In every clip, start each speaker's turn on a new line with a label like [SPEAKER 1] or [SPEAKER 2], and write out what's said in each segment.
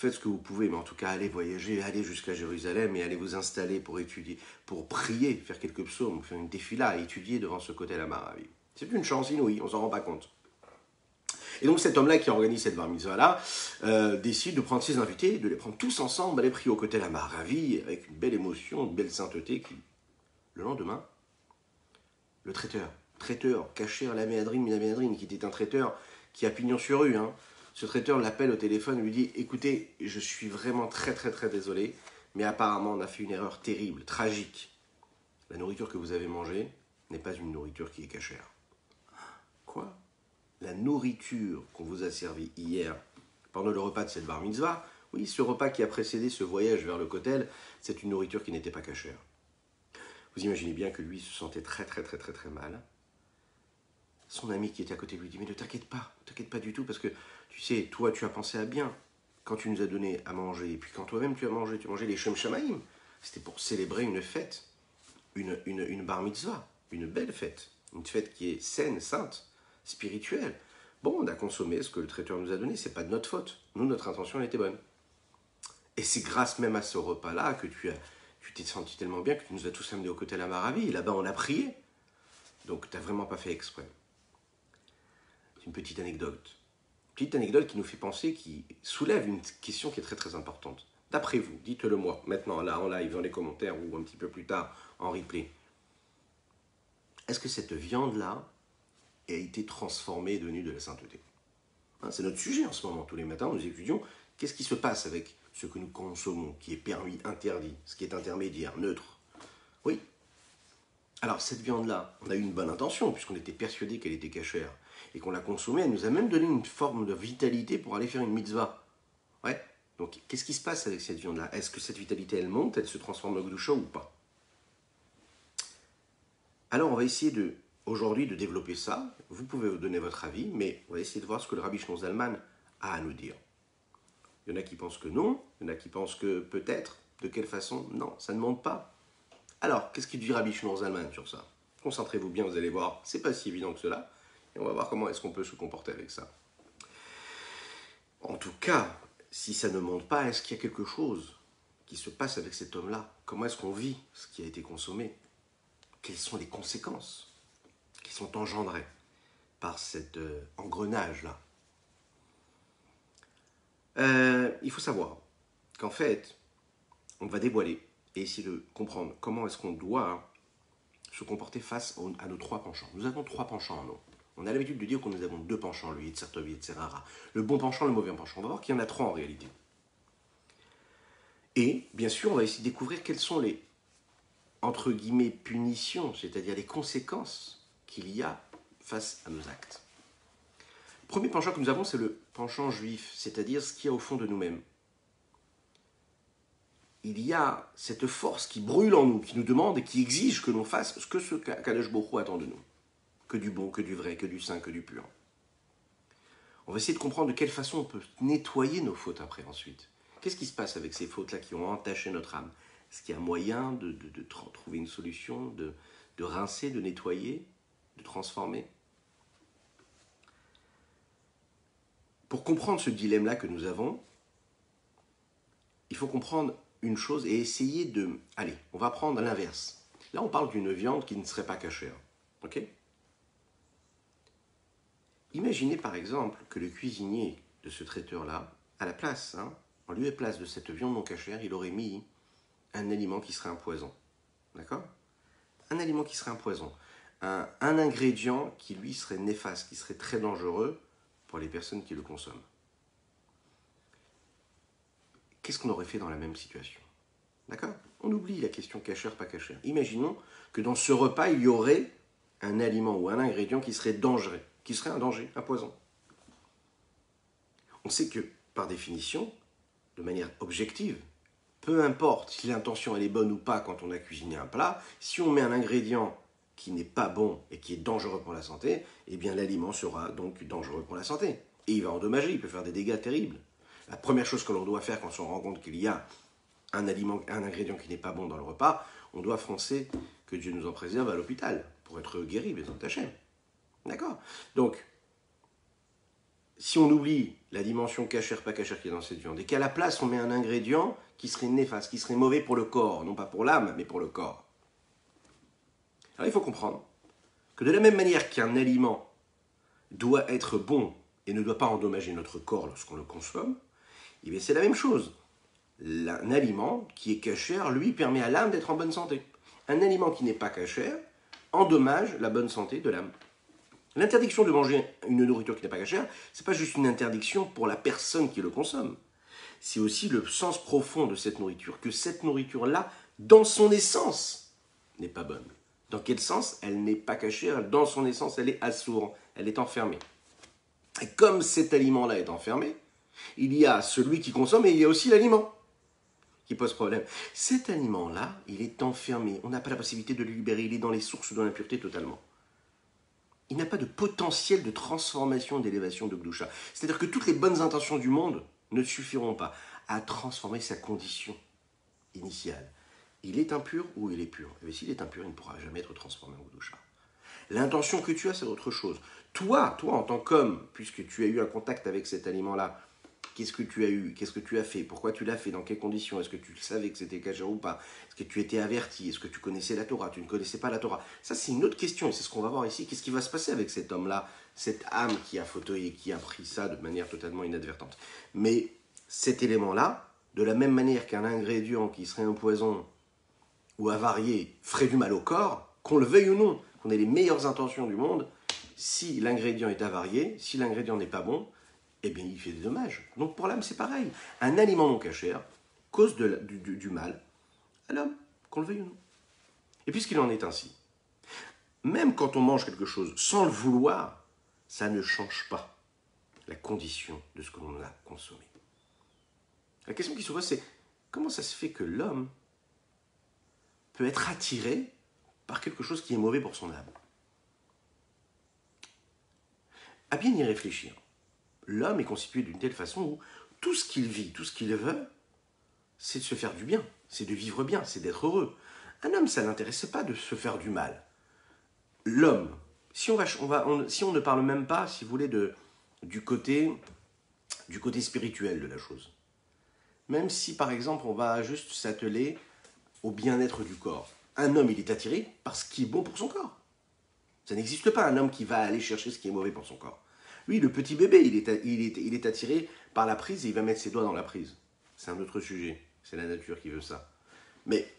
[SPEAKER 1] faites ce que vous pouvez, mais en tout cas, allez voyager, allez jusqu'à Jérusalem et allez vous installer pour étudier, pour prier, faire quelques psaumes, faire une défila, étudier devant ce côté Maravi. C'est une chance inouïe, on s'en rend pas compte. Et donc cet homme-là qui organise cette bar mitzvah-là décide de prendre ses invités, de les prendre tous ensemble, aller prier au côté Maravi avec une belle émotion, une belle sainteté. Le lendemain, le traiteur caché à la Méadrine, qui était un traiteur qui a pignon sur rue, hein. Ce traiteur l'appelle au téléphone et lui dit « Écoutez, je suis vraiment très très très désolé, mais apparemment on a fait une erreur terrible, tragique. La nourriture que vous avez mangée n'est pas une nourriture qui est cachère. » Quoi ? La nourriture qu'on vous a servie hier pendant le repas de cette bar mitzvah, oui, ce repas qui a précédé ce voyage vers le kotel, c'est une nourriture qui n'était pas cachère. Vous imaginez bien que lui se sentait très très très très très mal. Son ami qui était à côté lui dit « Mais ne t'inquiète pas du tout, parce que tu sais, toi tu as pensé à bien quand tu nous as donné à manger, et puis quand toi-même tu as mangé les Shem Shamaïm. C'était pour célébrer une fête, une bar mitzvah, une belle fête, une fête qui est saine, sainte, spirituelle. Bon, on a consommé ce que le traiteur nous a donné, c'est pas de notre faute. Nous, notre intention, elle était bonne. Et c'est grâce même à ce repas-là que tu t'es senti tellement bien que tu nous as tous amenés au côté de la Maravi, et là-bas on a prié. Donc tu n'as vraiment pas fait exprès. C'est une petite anecdote. Petite anecdote qui nous fait penser, qui soulève une question qui est très très importante. D'après vous, dites-le moi, maintenant, là, en live, dans les commentaires, ou un petit peu plus tard, en replay. Est-ce que cette viande-là a été transformée et devenue de la sainteté ? Hein, c'est notre sujet en ce moment. Tous les matins, nous étudions qu'est-ce qui se passe avec ce que nous consommons, qui est permis, interdit, ce qui est intermédiaire, neutre. Oui. Alors, cette viande-là, on a eu une bonne intention, puisqu'on était persuadé qu'elle était cachère, et qu'on l'a consommée, elle nous a même donné une forme de vitalité pour aller faire une mitzvah. Ouais. Donc, qu'est-ce qui se passe avec cette viande-là ? Est-ce que cette vitalité, elle monte, elle se transforme en gdoucha ou pas ? Alors, on va essayer aujourd'hui de développer ça. Vous pouvez vous donner votre avis, mais on va essayer de voir ce que le Rabbi Shlomo Zalman a à nous dire. Il y en a qui pensent que non, il y en a qui pensent que peut-être. De quelle façon ? Non, ça ne monte pas. Alors, qu'est-ce qu'il dit Rabbi Shlomo Zalman sur ça ? Concentrez-vous bien, vous allez voir, c'est pas si évident que cela. Et on va voir comment est-ce qu'on peut se comporter avec ça. En tout cas, si ça ne monte pas, est-ce qu'il y a quelque chose qui se passe avec cet homme-là ? Comment est-ce qu'on vit ce qui a été consommé ? Quelles sont les conséquences qui sont engendrées par cet engrenage-là ? Il faut savoir qu'en fait, on va dévoiler et essayer de comprendre comment est-ce qu'on doit se comporter face à nos trois penchants. Nous avons trois penchants en nous. On a l'habitude de dire que nous avons deux penchants, lui, Yetzer Tov, Yetzer Hara. Le bon penchant, le mauvais penchant. On va voir qu'il y en a trois en réalité. Et, bien sûr, on va essayer de découvrir quelles sont les, entre guillemets, punitions, c'est-à-dire les conséquences qu'il y a face à nos actes. Le premier penchant que nous avons, c'est le penchant juif, c'est-à-dire ce qu'il y a au fond de nous-mêmes. Il y a cette force qui brûle en nous, qui nous demande et qui exige que l'on fasse ce que ce qu'Akadosh Baruch Hu attend de nous. Que du bon, que du vrai, que du saint, que du pur. On va essayer de comprendre de quelle façon on peut nettoyer nos fautes après, ensuite. Qu'est-ce qui se passe avec ces fautes-là qui ont entaché notre âme ? Est-ce qu'il y a moyen de trouver une solution, de rincer, de nettoyer, de transformer ? Pour comprendre ce dilemme-là que nous avons, il faut comprendre une chose et essayer de... Allez, on va prendre l'inverse. Là, on parle d'une viande qui ne serait pas cachère. Ok ? Imaginez par exemple que le cuisinier de ce traiteur-là, à la place, en lieu et place de cette viande non cachère, il aurait mis un aliment qui serait un poison. D'accord ? Un aliment qui serait un poison. Un ingrédient qui, lui, serait néfaste, qui serait très dangereux pour les personnes qui le consomment. Qu'est-ce qu'on aurait fait dans la même situation ? D'accord ? On oublie la question cachère, pas cachère. Imaginons que dans ce repas, il y aurait un aliment ou un ingrédient qui serait dangereux, qui serait un danger, un poison. On sait que, par définition, de manière objective, peu importe si l'intention elle est bonne ou pas quand on a cuisiné un plat, si on met un ingrédient qui n'est pas bon et qui est dangereux pour la santé, eh bien l'aliment sera donc dangereux pour la santé. Et il va endommager, il peut faire des dégâts terribles. La première chose que l'on doit faire quand on se rend compte qu'il y a un ingrédient qui n'est pas bon dans le repas, on doit foncer, que Dieu nous en préserve, à l'hôpital pour être guéri, Bézant Hachem. D'accord ? Donc, si on oublie la dimension cachère, pas cachère qui est dans cette viande, et qu'à la place on met un ingrédient qui serait néfaste, qui serait mauvais pour le corps, non pas pour l'âme, mais pour le corps. Alors il faut comprendre que de la même manière qu'un aliment doit être bon et ne doit pas endommager notre corps lorsqu'on le consomme, eh bien c'est la même chose. Un aliment qui est cachère, lui, permet à l'âme d'être en bonne santé. Un aliment qui n'est pas cachère endommage la bonne santé de l'âme. L'interdiction de manger une nourriture qui n'est pas cachère, ce n'est pas juste une interdiction pour la personne qui le consomme. C'est aussi le sens profond de cette nourriture, que cette nourriture-là, dans son essence, n'est pas bonne. Dans quel sens? Elle n'est pas cachère, dans son essence, elle est assourde, elle est enfermée. Et comme cet aliment-là est enfermé, il y a celui qui consomme et il y a aussi l'aliment qui pose problème. Cet aliment-là, il est enfermé. On n'a pas la possibilité de le libérer. Il est dans les sources de l'impureté totalement. Il n'a pas de potentiel de transformation, d'élévation de Gdusha. C'est-à-dire que toutes les bonnes intentions du monde ne suffiront pas à transformer sa condition initiale. Il est impur ou il est pur. Et s'il est impur, il ne pourra jamais être transformé en Gdusha. L'intention que tu as, c'est autre chose. Toi, en tant qu'homme, puisque tu as eu un contact avec cet aliment-là, qu'est-ce que tu as eu? Qu'est-ce que tu as fait? Pourquoi tu l'as fait? Dans quelles conditions? Est-ce que tu savais que c'était cachère ou pas? Est-ce que tu étais averti? Est-ce que tu connaissais la Torah? Tu ne connaissais pas la Torah? Ça, c'est une autre question et c'est ce qu'on va voir ici. Qu'est-ce qui va se passer avec cet homme-là, cette âme qui a fauteuil et qui a pris ça de manière totalement inadvertante? Mais cet élément-là, de la même manière qu'un ingrédient qui serait un poison ou avarié ferait du mal au corps, qu'on le veuille ou non, qu'on ait les meilleures intentions du monde, si l'ingrédient est avarié, si l'ingrédient n'est pas bon, eh bien, il fait des dommages. Donc pour l'âme, c'est pareil. Un aliment non cachère cause du mal à l'homme, qu'on le veuille ou non. Et puisqu'il en est ainsi, même quand on mange quelque chose sans le vouloir, ça ne change pas la condition de ce que l'on a consommé. La question qui se pose, c'est comment ça se fait que l'homme peut être attiré par quelque chose qui est mauvais pour son âme? À bien y réfléchir. L'homme est constitué d'une telle façon où tout ce qu'il vit, tout ce qu'il veut, c'est de se faire du bien, c'est de vivre bien, c'est d'être heureux. Un homme, ça ne l'intéresse pas de se faire du mal. L'homme, si on ne parle même pas, si vous voulez, du côté spirituel de la chose, même si par exemple on va juste s'atteler au bien-être du corps, un homme il est attiré par ce qui est bon pour son corps. Ça n'existe pas un homme qui va aller chercher ce qui est mauvais pour son corps. Lui, le petit bébé, il est attiré par la prise et il va mettre ses doigts dans la prise. C'est un autre sujet. C'est la nature qui veut ça. Mais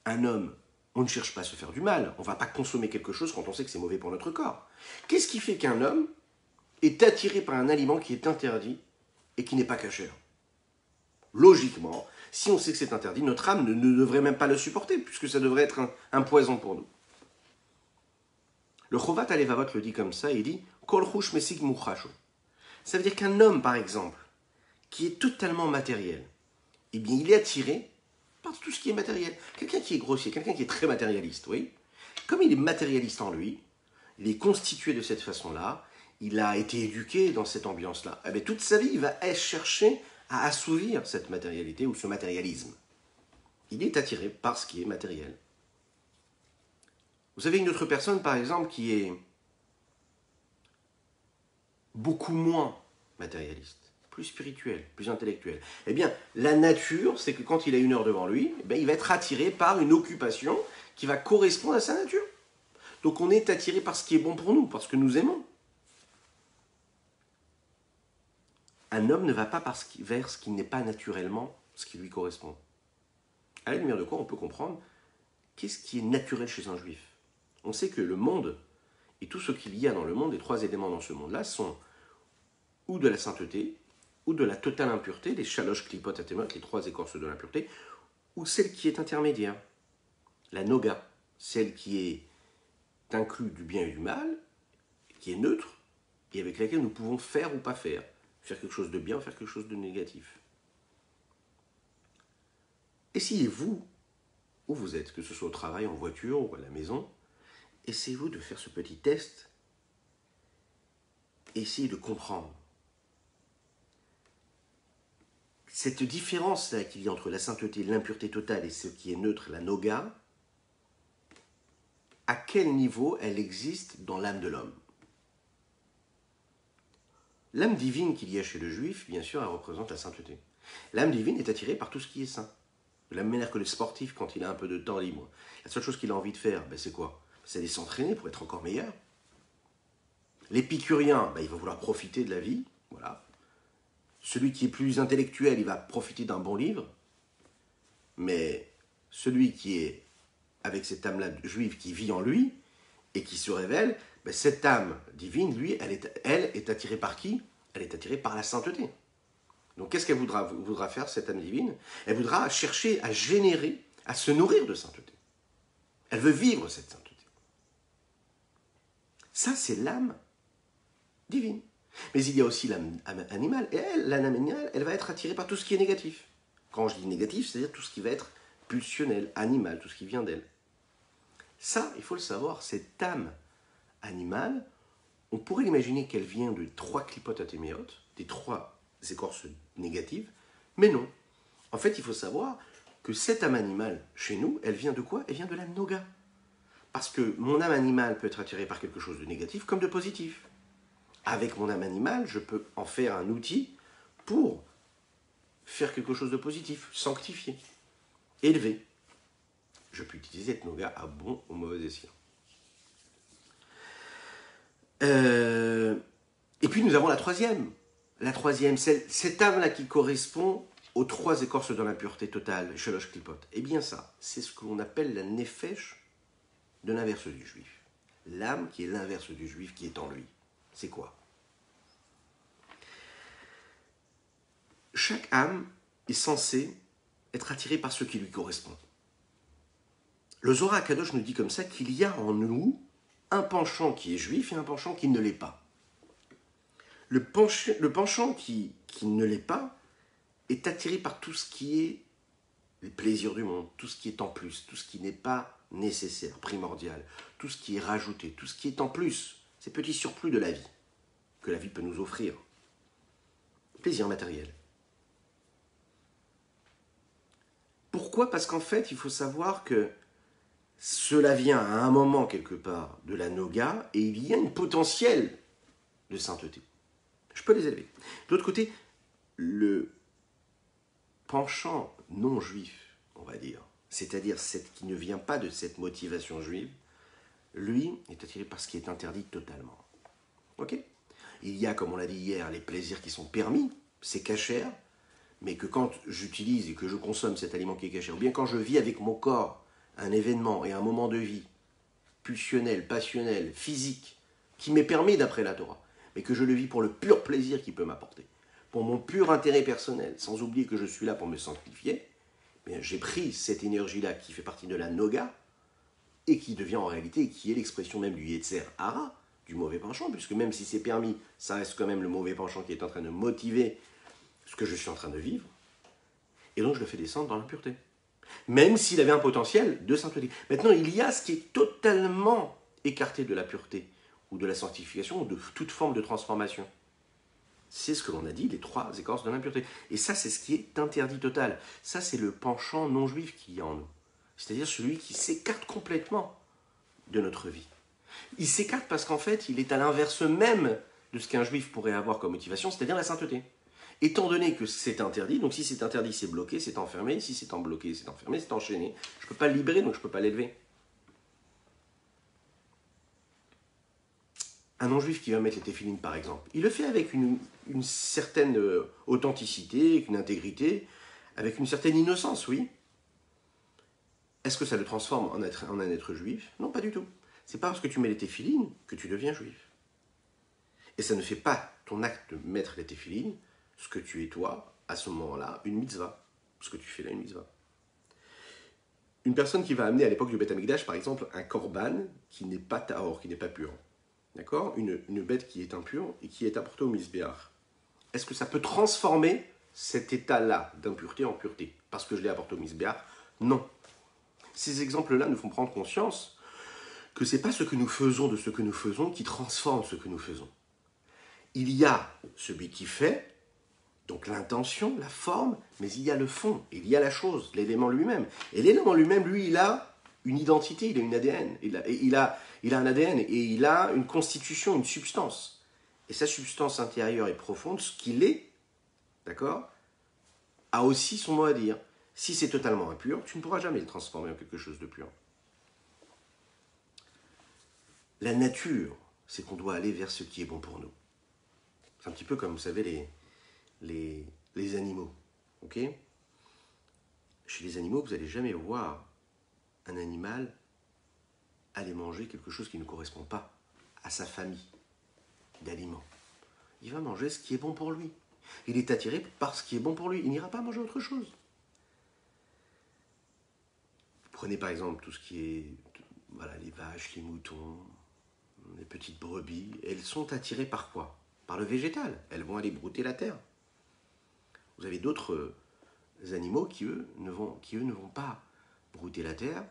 [SPEAKER 1] un homme, on ne cherche pas à se faire du mal. On ne va pas consommer quelque chose quand on sait que c'est mauvais pour notre corps. Qu'est-ce qui fait qu'un homme est attiré par un aliment qui est interdit et qui n'est pas cachère? Logiquement, si on sait que c'est interdit, notre âme ne devrait même pas le supporter, puisque ça devrait être un poison pour nous. Le Chovat Alevavot le dit comme ça, il dit « Kol chush mesig muchashu ». Ça veut dire qu'un homme, par exemple, qui est totalement matériel, eh bien, il est attiré par tout ce qui est matériel. Quelqu'un qui est grossier, quelqu'un qui est très matérialiste, oui. Comme il est matérialiste en lui, il est constitué de cette façon-là, il a été éduqué dans cette ambiance-là. Eh bien, toute sa vie, il va chercher à assouvir cette matérialité ou ce matérialisme. Il est attiré par ce qui est matériel. Vous avez une autre personne, par exemple, qui est beaucoup moins matérialiste, plus spirituel, plus intellectuel. Eh bien, la nature, c'est que quand il a une heure devant lui, eh bien, il va être attiré par une occupation qui va correspondre à sa nature. Donc on est attiré par ce qui est bon pour nous, parce que nous aimons. Un homme ne va pas vers ce qui n'est pas naturellement ce qui lui correspond. À la lumière de quoi on peut comprendre qu'est-ce qui est naturel chez un juif. On sait que le monde, et tout ce qu'il y a dans le monde, les trois éléments dans ce monde-là, sont ou de la sainteté, ou de la totale impureté, les shalosh klipot atemot, les trois écorces de l'impureté, ou celle qui est intermédiaire, la noga, celle qui est inclus du bien et du mal, qui est neutre, et avec laquelle nous pouvons faire ou pas faire quelque chose de bien ou faire quelque chose de négatif. Essayez-vous, où vous êtes, que ce soit au travail, en voiture ou à la maison, essayez-vous de faire ce petit test, essayez de comprendre cette différence-là qu'il y a entre la sainteté, l'impureté totale et ce qui est neutre, la noga. À quel niveau elle existe dans l'âme de l'homme? L'âme divine qu'il y a chez le juif, bien sûr, elle représente la sainteté. L'âme divine est attirée par tout ce qui est saint. De la même manière que le sportif, quand il a un peu de temps libre, la seule chose qu'il a envie de faire, c'est quoi? C'est d'aller s'entraîner pour être encore meilleur. L'épicurien, il va vouloir profiter de la vie, voilà. Celui qui est plus intellectuel, il va profiter d'un bon livre. Mais celui qui est avec cette âme-là juive qui vit en lui et qui se révèle, cette âme divine, lui, elle est attirée par qui? Elle est attirée par la sainteté. Donc qu'est-ce qu'elle voudra faire, cette âme divine? Elle voudra chercher à générer, à se nourrir de sainteté. Elle veut vivre cette sainteté. Ça, c'est l'âme divine. Mais il y a aussi l'âme animale. Et l'âme animale, elle va être attirée par tout ce qui est négatif. Quand je dis négatif, c'est-à-dire tout ce qui va être pulsionnel, animal, tout ce qui vient d'elle. Ça, il faut le savoir, cette âme animale, on pourrait imaginer qu'elle vient de 3 clipotes athéméotes, des 3 écorces négatives, mais non. En fait, il faut savoir que cette âme animale, chez nous, elle vient de quoi? Elle vient de la noga. Parce que mon âme animale peut être attirée par quelque chose de négatif comme de positif. Avec mon âme animale, je peux en faire un outil pour faire quelque chose de positif, sanctifié, élevé. Je peux utiliser cette noga à bon ou mauvais escient. Et puis nous avons la troisième. La troisième, cette âme-là qui correspond aux 3 écorces de l'impureté totale, Shalosh Klipot. Eh bien ça, c'est ce que l'on appelle la nefesh de l'inverse du juif. L'âme qui est l'inverse du juif qui est en lui. C'est quoi? Chaque âme est censée être attirée par ce qui lui correspond. Le Zohar HaKadosh nous dit comme ça qu'il y a en nous un penchant qui est juif et un penchant qui ne l'est pas. Le penchant qui ne l'est pas est attiré par tout ce qui est les plaisirs du monde, tout ce qui est en plus, tout ce qui n'est pas nécessaire, primordial, tout ce qui est rajouté, tout ce qui est en plus, ces petits surplus de la vie, que la vie peut nous offrir. Plaisir matériel. Pourquoi? Parce qu'en fait, il faut savoir que cela vient à un moment, quelque part, de la noga, et il y a une potentiel de sainteté. Je peux les élever. De l'autre côté, le penchant non juif, on va dire, c'est-à-dire qui ne vient pas de cette motivation juive, lui est attiré par ce qui est interdit totalement. Ok? Il y a, comme on l'a dit hier, les plaisirs qui sont permis, c'est cachère, mais que quand j'utilise et que je consomme cet aliment qui est cachère, ou bien quand je vis avec mon corps un événement et un moment de vie pulsionnel, passionnel, physique, qui m'est permis d'après la Torah, mais que je le vis pour le pur plaisir qu'il peut m'apporter, pour mon pur intérêt personnel, sans oublier que je suis là pour me sanctifier, bien j'ai pris cette énergie-là qui fait partie de la noga, et qui devient en réalité, qui est l'expression même du Yetzer Hara, du mauvais penchant, puisque même si c'est permis, ça reste quand même le mauvais penchant qui est en train de motiver ce que je suis en train de vivre, et donc je le fais descendre dans l'impureté. Même s'il avait un potentiel de sainteté. Maintenant, il y a ce qui est totalement écarté de la pureté, ou de la sanctification, ou de toute forme de transformation. C'est ce que l'on a dit, les 3 écorces de l'impureté. Et ça, c'est ce qui est interdit total. Ça, c'est le penchant non-juif qu'il y a en nous. C'est-à-dire celui qui s'écarte complètement de notre vie. Il s'écarte parce qu'en fait, il est à l'inverse même de ce qu'un juif pourrait avoir comme motivation, c'est-à-dire la sainteté. Étant donné que c'est interdit, donc si c'est interdit, c'est bloqué, c'est enfermé. Si c'est bloqué, c'est enfermé, c'est enchaîné. Je ne peux pas le libérer, donc je ne peux pas l'élever. Un non-juif qui va mettre les téphilines, par exemple, il le fait avec une certaine authenticité, avec une intégrité, avec une certaine innocence, oui. Est-ce que ça le transforme en un être juif? Non, pas du tout. C'est pas parce que tu mets les téphilines que tu deviens juif. Et ça ne fait pas ton acte de mettre les téphilines, ce que tu es toi, à ce moment-là, une mitzvah. Ce que tu fais là, une mitzvah. Une personne qui va amener à l'époque du Beth Amikdash, par exemple, un korban qui n'est pas tahor, qui n'est pas pur. D'accord? Une bête qui est impure et qui est apportée au misbéach. Est-ce que ça peut transformer cet état-là d'impureté en pureté? Parce que je l'ai apporté au misbéach? Non. Ces exemples-là nous font prendre conscience que ce n'est pas ce que nous faisons de ce que nous faisons qui transforme ce que nous faisons. Il y a celui qui fait, donc l'intention, la forme, mais il y a le fond, il y a la chose, l'élément lui-même. Et l'élément lui-même, lui, il a une identité, il a une ADN. Il a un ADN et il a une constitution, une substance. et sa substance intérieure et profonde, ce qu'il est, d'accord, a aussi son mot à dire. Si c'est totalement impur, tu ne pourras jamais le transformer en quelque chose de pur. La nature, c'est qu'on doit aller vers ce qui est bon pour nous. C'est un petit peu comme, vous savez, les animaux. Ok ? Chez les animaux, vous n'allez jamais voir un animal aller manger quelque chose qui ne correspond pas à sa famille d'aliments. Il va manger ce qui est bon pour lui. Il est attiré par ce qui est bon pour lui. Il n'ira pas manger autre chose. Prenez par exemple tout ce qui est les vaches, les moutons, les petites brebis. Elles sont attirées par quoi ? Par le végétal. Elles vont aller brouter la terre. Vous avez d'autres animaux qui, eux, ne vont pas brouter la terre,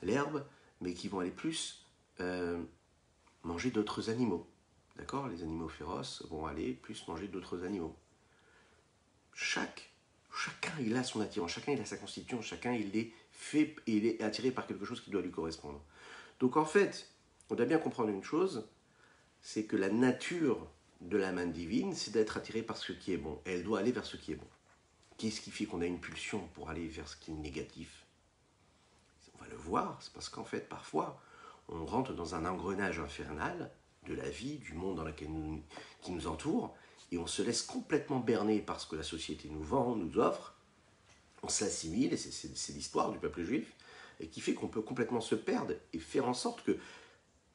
[SPEAKER 1] l'herbe, mais qui vont aller plus manger d'autres animaux. D'accord ? Les animaux féroces vont aller plus manger d'autres animaux. Chacun, il a son attirance, chacun, il a sa constitution, chacun, il est attiré par quelque chose qui doit lui correspondre. Donc en fait, on doit bien comprendre une chose, c'est que la nature de la main divine, c'est d'être attiré par ce qui est bon. Et elle doit aller vers ce qui est bon. Qu'est-ce qui fait qu'on a une pulsion pour aller vers ce qui est négatif ? On va le voir, c'est parce qu'en fait, parfois, on rentre dans un engrenage infernal de la vie, du monde qui nous entoure, et on se laisse complètement berner par ce que la société nous vend, nous offre. On s'assimile, et c'est l'histoire du peuple juif, et qui fait qu'on peut complètement se perdre et faire en sorte que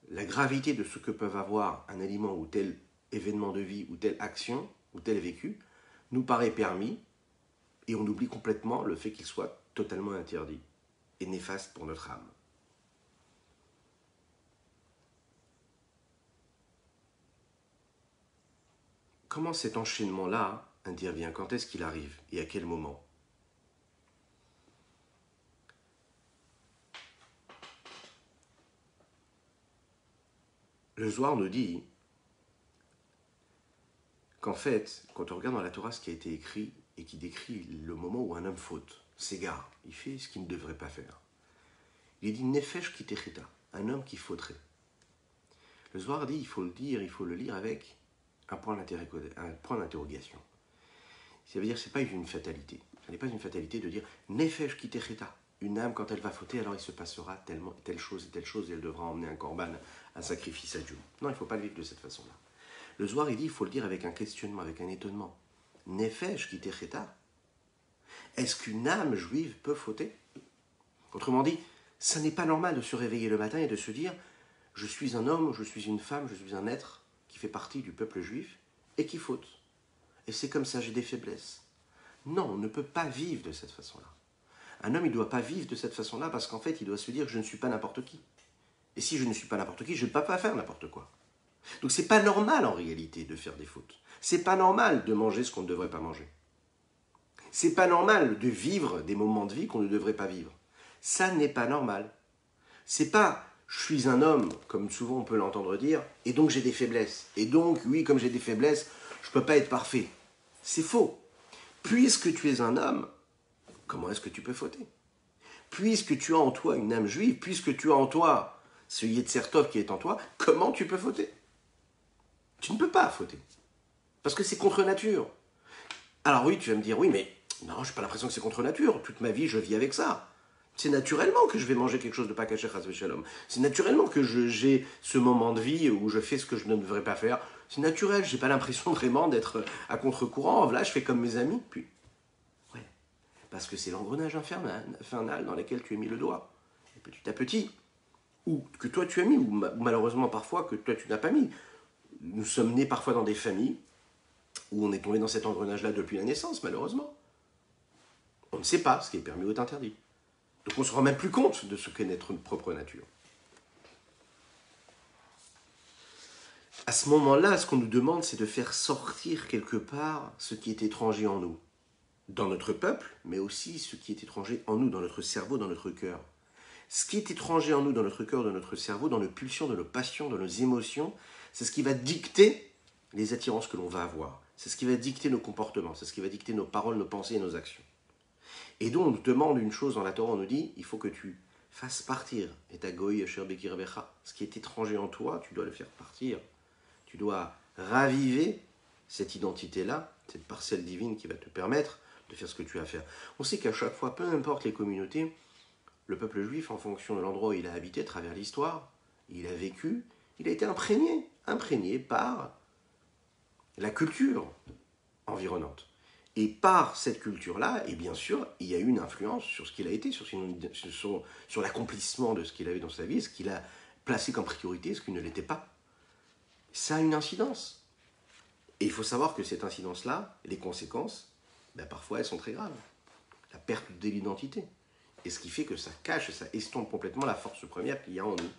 [SPEAKER 1] la gravité de ce que peuvent avoir un aliment ou tel événement de vie, ou telle action, ou tel vécu, nous paraît permis, et on oublie complètement le fait qu'il soit totalement interdit et néfaste pour notre âme. Comment cet enchaînement-là intervient ? Quand est-ce qu'il arrive ? Et à quel moment ? Le Zohar nous dit qu'en fait, quand on regarde dans la Torah ce qui a été écrit et qui décrit le moment où un homme faute, s'égare, il fait ce qu'il ne devrait pas faire. Il dit Nefesh kitechita, un homme qui fauterait. Le Zohar dit, il faut le lire avec un point d'interrogation. Ça veut dire que ce n'est pas une fatalité. Ce n'est pas une fatalité de dire Nefesh kitechita. Une âme, quand elle va fauter, alors il se passera telle chose, et elle devra emmener un korban, un sacrifice à Dieu. Non, il ne faut pas le vivre de cette façon-là. Le Zohar, il dit, il faut le dire avec un questionnement, avec un étonnement. Nefesh kitechita. Est-ce qu'une âme juive peut fauter ? Autrement dit, ça n'est pas normal de se réveiller le matin et de se dire je suis un homme, je suis une femme, je suis un être qui fait partie du peuple juif et qui faute. Et c'est comme ça, j'ai des faiblesses. Non, on ne peut pas vivre de cette façon-là. Un homme, il ne doit pas vivre de cette façon-là parce qu'en fait, il doit se dire je ne suis pas n'importe qui. Et si je ne suis pas n'importe qui, je ne peux pas faire n'importe quoi. Donc c'est pas normal en réalité de faire des fautes. C'est pas normal de manger ce qu'on ne devrait pas manger. C'est pas normal de vivre des moments de vie qu'on ne devrait pas vivre. Ça n'est pas normal. C'est pas je suis un homme, comme souvent on peut l'entendre dire, et donc j'ai des faiblesses. Et donc, oui, comme j'ai des faiblesses, je ne peux pas être parfait. C'est faux. Puisque tu es un homme, comment est-ce que tu peux fauter ? Puisque tu as en toi une âme juive, puisque tu as en toi ce Yetzer Tov qui est en toi, comment tu peux fauter ? Tu ne peux pas fauter. Parce que c'est contre nature. Alors oui, tu vas me dire, oui, mais non, je n'ai pas l'impression que c'est contre nature. Toute ma vie, je vis avec ça. C'est naturellement que je vais manger quelque chose de pas caché, chas v'shalom. C'est naturellement que j'ai ce moment de vie où je fais ce que je ne devrais pas faire. C'est naturel, j'ai pas l'impression vraiment d'être à contre-courant. Là, je fais comme mes amis. Puis, ouais, parce que c'est l'engrenage infernal dans lequel tu as mis le doigt. Et petit à petit, ou que toi tu as mis, ou malheureusement parfois que toi tu n'as pas mis. Nous sommes nés parfois dans des familles où on est tombé dans cet engrenage-là depuis la naissance, malheureusement. On ne sait pas ce qui est permis ou est interdit. Donc on ne se rend même plus compte de ce qu'est notre propre nature. À ce moment-là, ce qu'on nous demande, c'est de faire sortir quelque part ce qui est étranger en nous, dans notre peuple, mais aussi ce qui est étranger en nous, dans notre cerveau, dans notre cœur. Ce qui est étranger en nous, dans notre cœur, dans notre cerveau, dans nos pulsions, dans nos passions, dans nos émotions, c'est ce qui va dicter les attirances que l'on va avoir. C'est ce qui va dicter nos comportements, c'est ce qui va dicter nos paroles, nos pensées et nos actions. Et donc, on nous demande une chose dans la Torah, on nous dit, il faut que tu fasses partir, et ta goy asher bekirbecha, ce qui est étranger en toi, tu dois le faire partir. Tu dois raviver cette identité-là, cette parcelle divine qui va te permettre de faire ce que tu as à faire. On sait qu'à chaque fois, peu importe les communautés, le peuple juif, en fonction de l'endroit où il a habité, à travers l'histoire, il a vécu, il a été imprégné par la culture environnante. Et par cette culture-là, et bien sûr, il y a eu une influence sur ce qu'il a été, sur l'accomplissement de ce qu'il avait dans sa vie, ce qu'il a placé comme priorité, ce qu'il ne l'était pas. Ça a une incidence. Et il faut savoir que cette incidence-là, les conséquences, parfois elles sont très graves. La perte de l'identité. Et ce qui fait que ça cache et ça estompe complètement la force première qu'il y a en nous.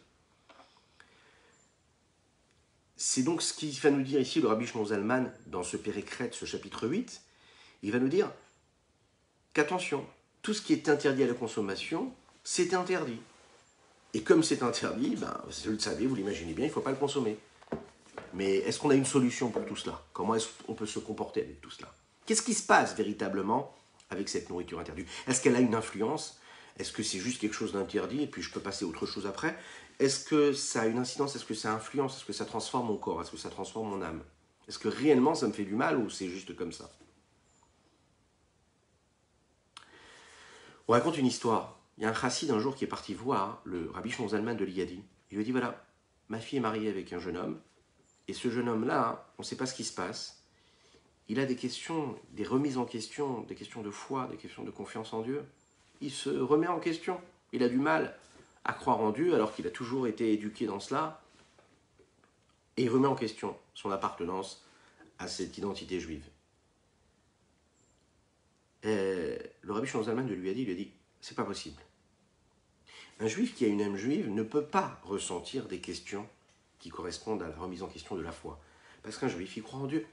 [SPEAKER 1] C'est donc ce qu'il va nous dire ici le Rabbi Shlomo Zalman dans ce Péricrète, ce chapitre 8. Il va nous dire qu'attention, tout ce qui est interdit à la consommation, c'est interdit. Et comme c'est interdit, vous le savez, vous l'imaginez bien, il ne faut pas le consommer. Mais est-ce qu'on a une solution pour tout cela? Comment est-ce qu'on peut se comporter avec tout cela? Qu'est-ce qui se passe véritablement avec cette nourriture interdite? Est-ce qu'elle a une influence? Est-ce que c'est juste quelque chose d'interdit et puis je peux passer à autre chose après? Est-ce que ça a une incidence? Est-ce que ça influence? Est-ce que ça transforme mon corps? Est-ce que ça transforme mon âme? Est-ce que réellement ça me fait du mal ou c'est juste comme ça? On raconte une histoire. Il y a un chassid un jour qui est parti voir le Rabbi Shlomo Zalman de Liadi. Il lui dit voilà, ma fille est mariée avec un jeune homme, et ce jeune homme-là, on ne sait pas ce qui se passe. Il a des questions, des remises en question, des questions de foi, des questions de confiance en Dieu. Il se remet en question. Il a du mal à croire en Dieu alors qu'il a toujours été éduqué dans cela. Et il remet en question son appartenance à cette identité juive. Et le Rabbi Shlomo Zalman lui a dit, c'est pas possible. Un juif qui a une âme juive ne peut pas ressentir des questions qui correspondent à la remise en question de la foi. Parce qu'un juif, il croit en Dieu.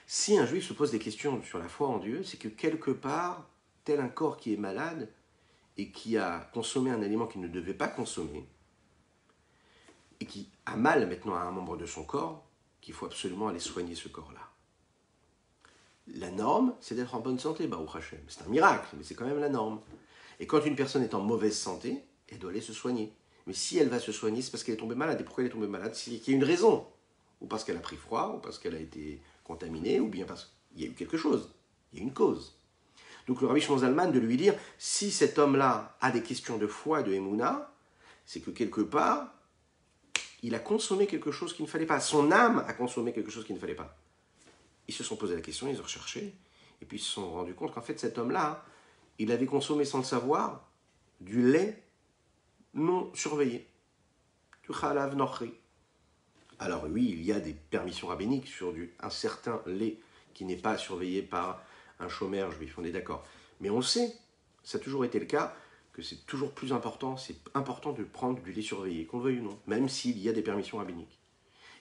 [SPEAKER 1] Si un juif se pose des questions sur la foi en Dieu, c'est que quelque part, tel un corps qui est malade et qui a consommé un aliment qu'il ne devait pas consommer, et qui a mal maintenant à un membre de son corps, qu'il faut absolument aller soigner ce corps-là. La norme, c'est d'être en bonne santé, Baruch Hashem. C'est un miracle, mais c'est quand même la norme. Et quand une personne est en mauvaise santé, elle doit aller se soigner. Mais si elle va se soigner, c'est parce qu'elle est tombée malade. Et pourquoi elle est tombée malade? C'est qu'il y a une raison. Ou parce qu'elle a pris froid, ou parce qu'elle a été contaminée, ou bien parce qu'il y a eu quelque chose. Il y a une cause. Donc le Rabbi Shlomo Zalman de lui dire, si cet homme-là a des questions de foi et de Emouna, c'est que quelque part, il a consommé quelque chose qu'il ne fallait pas. Son âme a consommé quelque chose qu'il ne fallait pas. Ils se sont posé la question, ils ont recherché, et puis ils se sont rendus compte qu'en fait cet homme-là, il avait consommé sans le savoir du lait non surveillé, du chalav nochri. Alors oui, il y a des permissions rabbiniques sur un certain lait qui n'est pas surveillé par un chômeur juif, on est d'accord. Mais on sait, ça a toujours été le cas, que c'est toujours plus important, c'est important de prendre du lait surveillé, qu'on le veuille ou non, même s'il y a des permissions rabbiniques.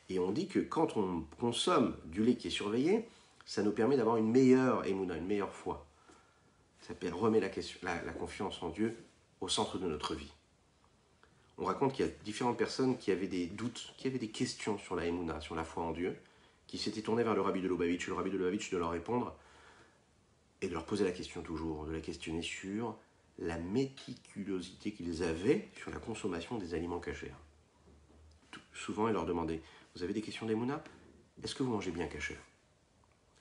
[SPEAKER 1] Et on dit que quand on consomme du lait qui est surveillé, ça nous permet d'avoir une meilleure émouna, une meilleure foi. Ça remet la confiance en Dieu au centre de notre vie. On raconte qu'il y a différentes personnes qui avaient des doutes, qui avaient des questions sur la émouna, sur la foi en Dieu, qui s'étaient tournées vers le Rabbi de Lubavitch. Le Rabbi de Lubavitch de leur répondre et de leur poser la question toujours, de la questionner sur la méticulosité qu'ils avaient sur la consommation des aliments cachers. Souvent, il leur demandait, vous avez des questions d'émouna? Est-ce que vous mangez bien kasher?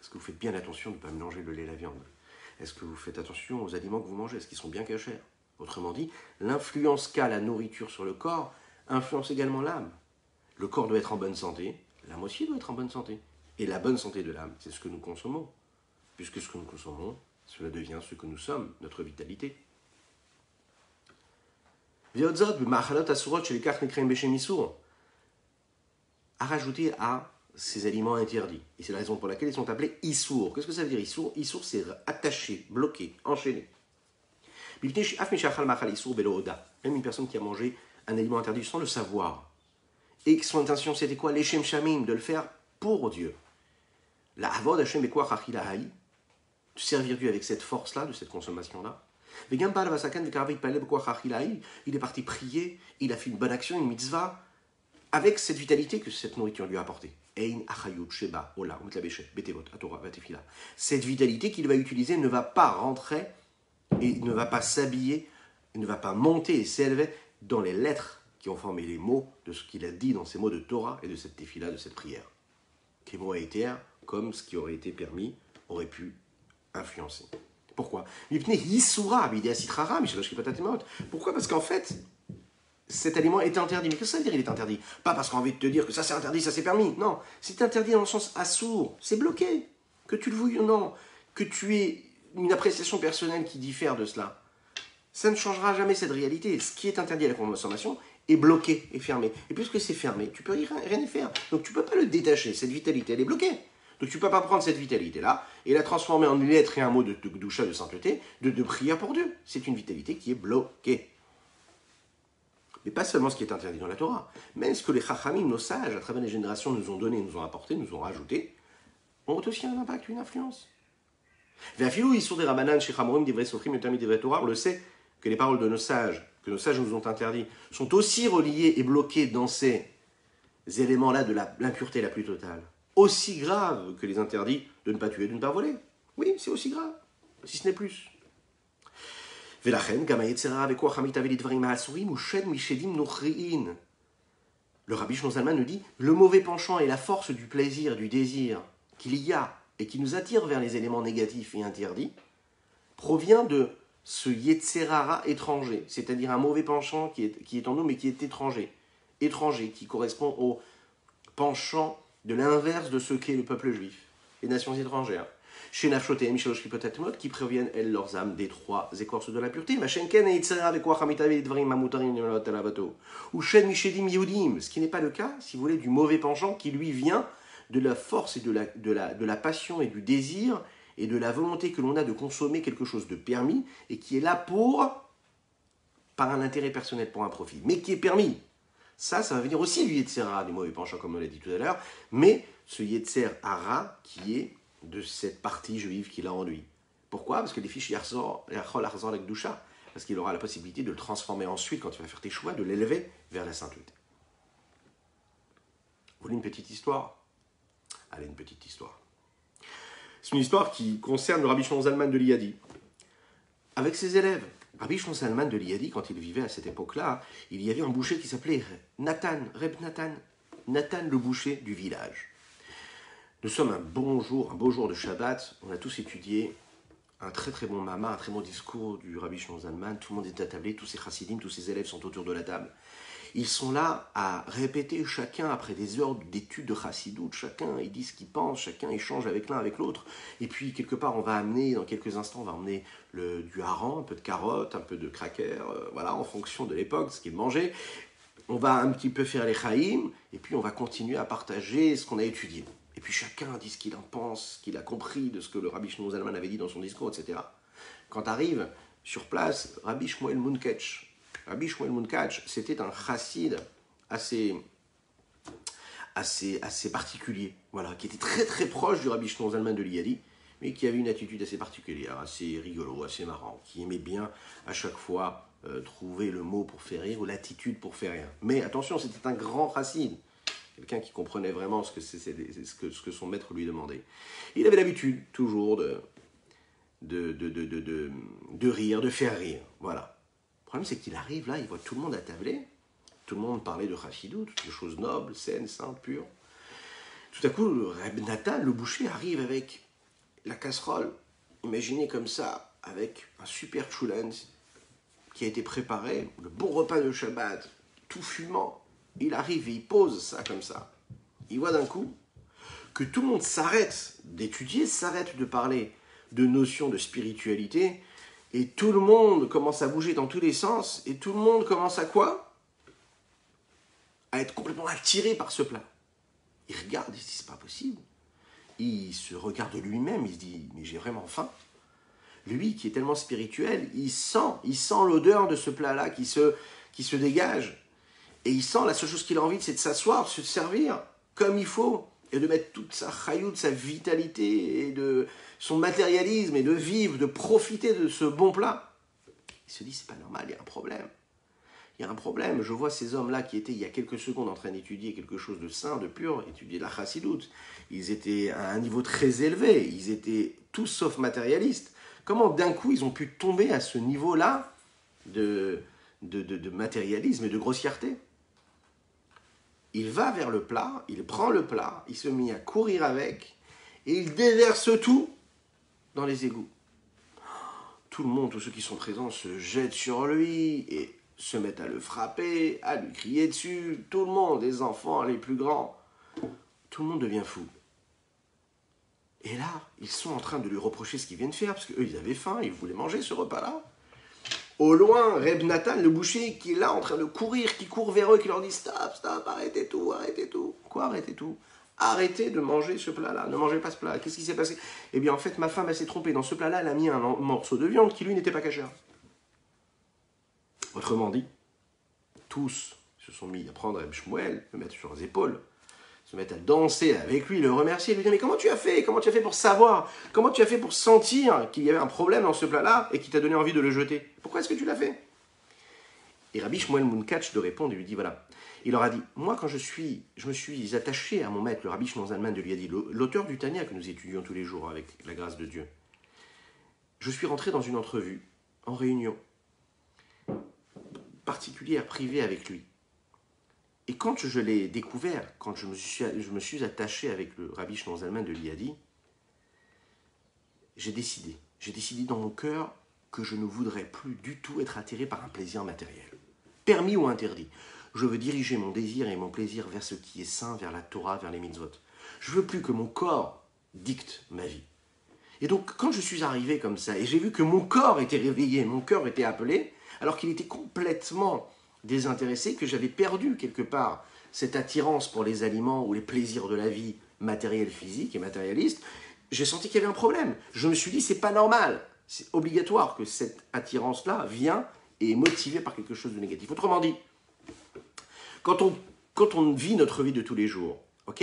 [SPEAKER 1] Est-ce que vous faites bien attention de ne pas mélanger le lait et la viande? Est-ce que vous faites attention aux aliments que vous mangez? Est-ce qu'ils sont bien cachers? Autrement dit, l'influence qu'a la nourriture sur le corps influence également l'âme. Le corps doit être en bonne santé, l'âme aussi doit être en bonne santé. Et la bonne santé de l'âme, c'est ce que nous consommons. Puisque ce que nous consommons, cela devient ce que nous sommes, notre vitalité. À rajouter à ces aliments interdits. Et c'est la raison pour laquelle ils sont appelés Issour. Qu'est-ce que ça veut dire Issour? Issour, c'est attaché, bloqué, enchaîné. Même une personne qui a mangé un aliment interdit sans le savoir, et que son intention c'était quoi? Leshem Shamim, de le faire pour Dieu. La Avod Hashem Bekwa Chachilahaï, de servir Dieu avec cette force-là, de cette consommation-là. Il est parti prier, il a fait une bonne action, une mitzvah, avec cette vitalité que cette nourriture lui a apportée. Cette vitalité qu'il va utiliser ne va pas rentrer et ne va pas s'habiller, ne va pas monter et s'élever dans les lettres qui ont formé les mots de ce qu'il a dit dans ces mots de Torah et de cette tefila, de cette prière. Kémo Eter, comme ce qui aurait été permis, aurait pu influencer. Pourquoi? Pourquoi? Parce qu'en fait, cet aliment est interdit. Mais qu'est-ce que ça veut dire il est interdit? Pas parce qu'on a envie de te dire que ça c'est interdit, ça c'est permis. Non, c'est interdit dans le sens assourd. C'est bloqué. Que tu le veuilles ou non, que tu aies une appréciation personnelle qui diffère de cela, ça ne changera jamais cette réalité. Ce qui est interdit à la consommation est bloqué et fermé. Et puisque c'est fermé, tu peux rien y faire. Donc tu ne peux pas le détacher. Cette vitalité, elle est bloquée. Donc tu ne peux pas prendre cette vitalité-là et la transformer en une lettre et un mot de doucha, de sainteté, de prière pour Dieu. C'est une vitalité qui est bloquée. Mais pas seulement ce qui est interdit dans la Torah, même ce que les chachamim, nos sages, à travers les générations, nous ont donné, nous ont apporté, nous ont rajouté, ont aussi un impact, une influence. On le sait que les paroles de nos sages, que nos sages nous ont interdits, sont aussi reliées et bloquées dans ces éléments-là de l'impureté la plus totale. Aussi grave que les interdits de ne pas tuer, de ne pas voler. Oui, c'est aussi grave, si ce n'est plus. Le Rabbi Shlomo Zalman nous dit, le mauvais penchant et la force du plaisir, du désir qu'il y a et qui nous attire vers les éléments négatifs et interdits, provient de ce Yetzerara étranger, c'est-à-dire un mauvais penchant qui est en nous mais qui est étranger, qui correspond au penchant de l'inverse de ce qu'est le peuple juif, les nations étrangères. Chez Nafshotem, chez Oshkipotatemot, qui proviennent, elles, leurs âmes, des trois écorces de la pureté. Ou Shen Mishedim Yehudim, ce qui n'est pas le cas, si vous voulez, du mauvais penchant qui, lui, vient de la force et de la passion et du désir et de la volonté que l'on a de consommer quelque chose de permis et qui est là par un intérêt personnel, pour un profit, mais qui est permis. Ça va venir aussi du Yetzer Hara, du mauvais penchant, comme on l'a dit tout à l'heure, mais ce Yetzer Hara qui est de cette partie juive qu'il a en lui. Pourquoi? Parce que les fiches Yachol Arzor la Gdusha, parce qu'il aura la possibilité de le transformer ensuite, quand tu vas faire tes choix, de l'élever vers la sainteté. Vous voulez une petite histoire? Allez, une petite histoire. C'est une histoire qui concerne le Rabbi Shlomo Zalman de Liadi, avec ses élèves. Rabbi Shlomo Zalman de Liadi, quand il vivait à cette époque-là, il y avait un boucher qui s'appelait Nathan, Reb Nathan, Nathan le boucher du village. Nous sommes un beau jour de Shabbat, on a tous étudié un très très bon mama, un très bon discours du Rabbi Shlomo Zalman, tout le monde est attablé, tous ces chassidim, tous ces élèves sont autour de la table. Ils sont là à répéter chacun, après des heures d'études de chassidout, chacun il dit ce qu'il pense, chacun échange avec l'un avec l'autre, et puis quelque part on va amener, dans quelques instants, on va emmener du hareng, un peu de carottes, un peu de crackers, voilà, en fonction de l'époque, ce qu'ils mangeaient. On va un petit peu faire les chaïm, et puis on va continuer à partager ce qu'on a étudié. Et puis chacun dit ce qu'il en pense, ce qu'il a compris de ce que le Rabbi Shlomo Zalman avait dit dans son discours, etc. Quand arrive sur place Rabbi Shmuel Munketch. Rabbi Shmuel Munketch, c'était un chassid assez particulier, voilà, qui était très très proche du Rabbi Shlomo Zalman de Liadi, mais qui avait une attitude assez particulière, assez rigolo, assez marrant, qui aimait bien à chaque fois trouver le mot pour faire rire ou l'attitude pour faire rire. Mais attention, c'était un grand chassid. Quelqu'un qui comprenait vraiment ce que son maître lui demandait. Il avait l'habitude, toujours, de rire, de faire rire. Voilà. Le problème, c'est qu'il arrive là, il voit tout le monde attablé, tout le monde parlait de chassidout, de choses nobles, saines, saintes, pures. Tout à coup, le Reb Nathan, le boucher, arrive avec la casserole, imaginez comme ça, avec un super tchoulent qui a été préparé, le bon repas de Shabbat, tout fumant. Il arrive et il pose ça comme ça. Il voit d'un coup que tout le monde s'arrête d'étudier, s'arrête de parler de notions de spiritualité, et tout le monde commence à bouger dans tous les sens, et tout le monde commence à quoi? À être complètement attiré par ce plat. Il regarde, il se dit, c'est pas possible. Il se regarde lui-même, il se dit, mais j'ai vraiment faim. Lui, qui est tellement spirituel, il sent l'odeur de ce plat-là qui se dégage. Et il sent, la seule chose qu'il a envie, c'est de s'asseoir, de se servir comme il faut, et de mettre toute sa chayout, sa vitalité, et de son matérialisme, et de vivre, de profiter de ce bon plat. Il se dit, c'est pas normal, il y a un problème. Il y a un problème. Je vois ces hommes-là qui étaient, il y a quelques secondes, en train d'étudier quelque chose de sain, de pur, étudier la chassidoute. Ils étaient à un niveau très élevé, ils étaient tous sauf matérialistes. Comment d'un coup, ils ont pu tomber à ce niveau-là de matérialisme et de grossièreté? il va vers le plat, il prend le plat, il se met à courir avec, et il déverse tout dans les égouts. Tout le monde, tous ceux qui sont présents, se jettent sur lui et se mettent à le frapper, à lui crier dessus. Tout le monde, les enfants, les plus grands, tout le monde devient fou. Et là, ils sont en train de lui reprocher ce qu'ils viennent faire, parce qu'eux, ils avaient faim, ils voulaient manger ce repas-là. Au loin, Reb Nathan, le boucher, qui est là en train de courir, qui court vers eux, qui leur dit « Stop, stop, arrêtez tout, arrêtez tout. » Quoi, arrêtez tout? Arrêtez de manger ce plat-là, ne mangez pas ce plat. Qu'est-ce qui s'est passé? Eh bien, en fait, ma femme, elle s'est trompée. Dans ce plat-là, elle a mis un morceau de viande qui, lui, n'était pas cachère. Autrement dit, tous se sont mis à prendre Reb Shmuel, le mettre sur les épaules, se mettre à danser avec lui, le remercier, lui dire « Mais comment tu as fait? Comment tu as fait pour savoir? Comment tu as fait pour sentir qu'il y avait un problème dans ce plat-là et qui t'a donné envie de le jeter? Pourquoi est-ce que tu l'as fait ?» Et Rabbi Shmuel Munkach de répondre et lui dit « Voilà. » Il leur a dit « Moi, quand je me suis attaché à mon maître, le Rabbi Shimon Zalman de Liadi, l'auteur du Tanya que nous étudions tous les jours avec la grâce de Dieu, je suis rentré dans une entrevue, en réunion, particulière, privée avec lui. Et quand je l'ai découvert, quand je me suis attaché avec le Rabbi Shimon Zalman de Liadi, j'ai décidé dans mon cœur que je ne voudrais plus du tout être attiré par un plaisir matériel, permis ou interdit. Je veux diriger mon désir et mon plaisir vers ce qui est saint, vers la Torah, vers les mitzvot. Je veux plus que mon corps dicte ma vie. Et donc, quand je suis arrivé comme ça, et j'ai vu que mon corps était réveillé, mon cœur était appelé, alors qu'il était complètement désintéressé, que j'avais perdu quelque part cette attirance pour les aliments ou les plaisirs de la vie matérielle, physique et matérialiste, j'ai senti qu'il y avait un problème. Je me suis dit, c'est pas normal. C'est obligatoire que cette attirance-là vienne et est motivée par quelque chose de négatif. Autrement dit, quand on vit notre vie de tous les jours, ok,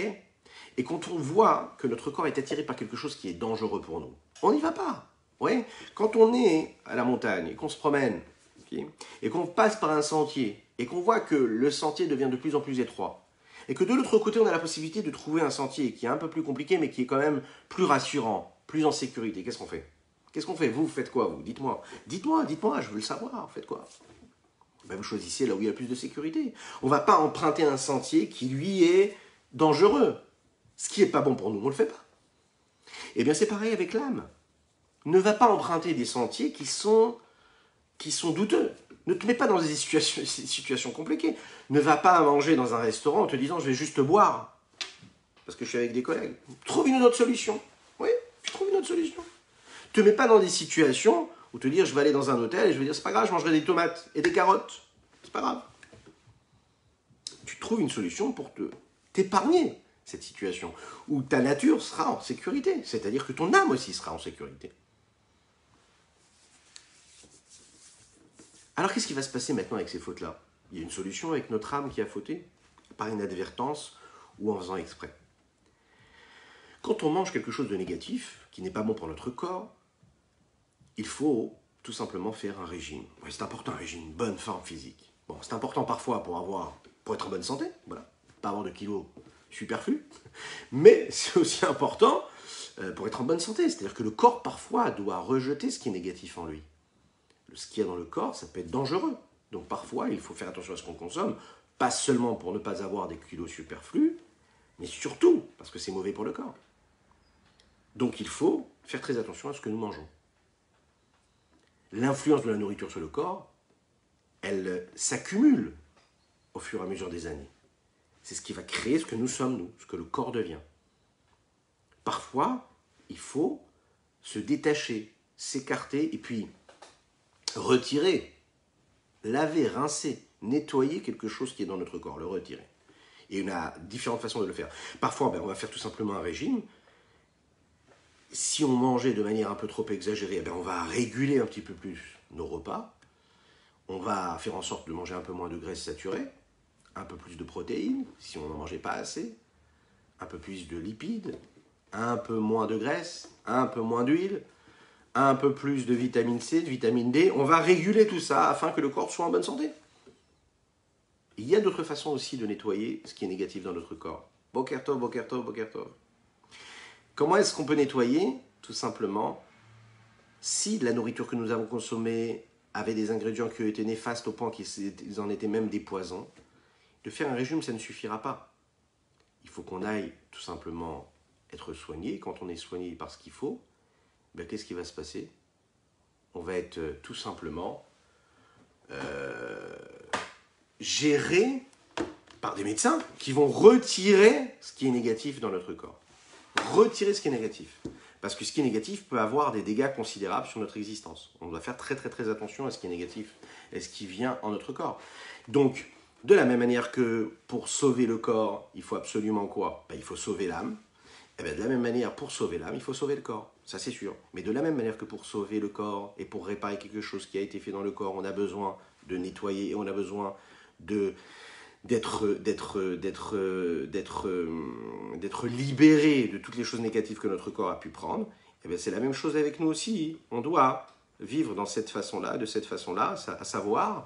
[SPEAKER 1] et quand on voit que notre corps est attiré par quelque chose qui est dangereux pour nous, on n'y va pas. Ouais. Quand on est à la montagne et qu'on se promène, okay, et qu'on passe par un sentier, et qu'on voit que le sentier devient de plus en plus étroit, et que de l'autre côté, on a la possibilité de trouver un sentier qui est un peu plus compliqué, mais qui est quand même plus rassurant, plus en sécurité, qu'est-ce qu'on fait? Qu'est-ce qu'on fait? Vous faites quoi, vous? Dites-moi, je veux le savoir, faites quoi? Ben vous choisissez là où il y a plus de sécurité. On ne va pas emprunter un sentier qui, lui, est dangereux. Ce qui n'est pas bon pour nous, on ne le fait pas. Eh bien, c'est pareil avec l'âme. Ne va pas emprunter des sentiers qui sont douteux. Ne te mets pas dans des situations compliquées. Ne va pas manger dans un restaurant en te disant « je vais juste boire » parce que je suis avec des collègues. Trouve une autre solution. Oui, tu trouves une autre solution. Ne te mets pas dans des situations ou te dire je vais aller dans un hôtel et je vais dire c'est pas grave, je mangerai des tomates et des carottes. C'est pas grave. Tu trouves une solution pour t'épargner cette situation où ta nature sera en sécurité, c'est-à-dire que ton âme aussi sera en sécurité. Alors qu'est-ce qui va se passer maintenant avec ces fautes-là? Il y a une solution avec notre âme qui a fauté, par inadvertance ou en faisant exprès. Quand on mange quelque chose de négatif, qui n'est pas bon pour notre corps, il faut tout simplement faire un régime. Ouais, c'est important un régime, une bonne forme physique. Bon, c'est important parfois pour être en bonne santé, voilà, pas avoir de kilos superflus, mais c'est aussi important pour être en bonne santé. C'est-à-dire que le corps parfois doit rejeter ce qui est négatif en lui. Ce qu'il y a dans le corps, ça peut être dangereux. Donc parfois, il faut faire attention à ce qu'on consomme, pas seulement pour ne pas avoir des kilos superflus, mais surtout parce que c'est mauvais pour le corps. Donc il faut faire très attention à ce que nous mangeons. L'influence de la nourriture sur le corps, elle s'accumule au fur et à mesure des années. C'est ce qui va créer ce que nous sommes, nous, ce que le corps devient. Parfois, il faut se détacher, s'écarter et puis retirer, laver, rincer, nettoyer quelque chose qui est dans notre corps, le retirer. Et on a différentes façons de le faire. Parfois, on va faire tout simplement un régime. Si on mangeait de manière un peu trop exagérée, on va réguler un petit peu plus nos repas. On va faire en sorte de manger un peu moins de graisses saturées, un peu plus de protéines, si on n'en mangeait pas assez, un peu plus de lipides, un peu moins de graisse, un peu moins d'huile, un peu plus de vitamine C, de vitamine D. On va réguler tout ça afin que le corps soit en bonne santé. Il y a d'autres façons aussi de nettoyer ce qui est négatif dans notre corps. Boker tov, boker tov, boker tov. Comment est-ce qu'on peut nettoyer? Tout simplement, si la nourriture que nous avons consommée avait des ingrédients qui ont été néfastes au point qu'ils en étaient même des poisons, de faire un régime, ça ne suffira pas. Il faut qu'on aille tout simplement être soigné. Quand on est soigné par ce qu'il faut, ben, qu'est-ce qui va se passer? On va être tout simplement géré par des médecins qui vont retirer ce qui est négatif dans notre corps. Retirer ce qui est négatif. Parce que ce qui est négatif peut avoir des dégâts considérables sur notre existence. On doit faire très très très attention à ce qui est négatif et ce qui vient en notre corps. Donc, de la même manière que pour sauver le corps, il faut absolument quoi? Ben, il faut sauver l'âme. Et bien, de la même manière, pour sauver l'âme, il faut sauver le corps. Ça, c'est sûr. Mais de la même manière que pour sauver le corps et pour réparer quelque chose qui a été fait dans le corps, on a besoin de nettoyer et on a besoin d'être libéré de toutes les choses négatives que notre corps a pu prendre. Et bien, c'est la même chose avec nous aussi. On doit vivre dans cette façon-là, de cette façon-là, à savoir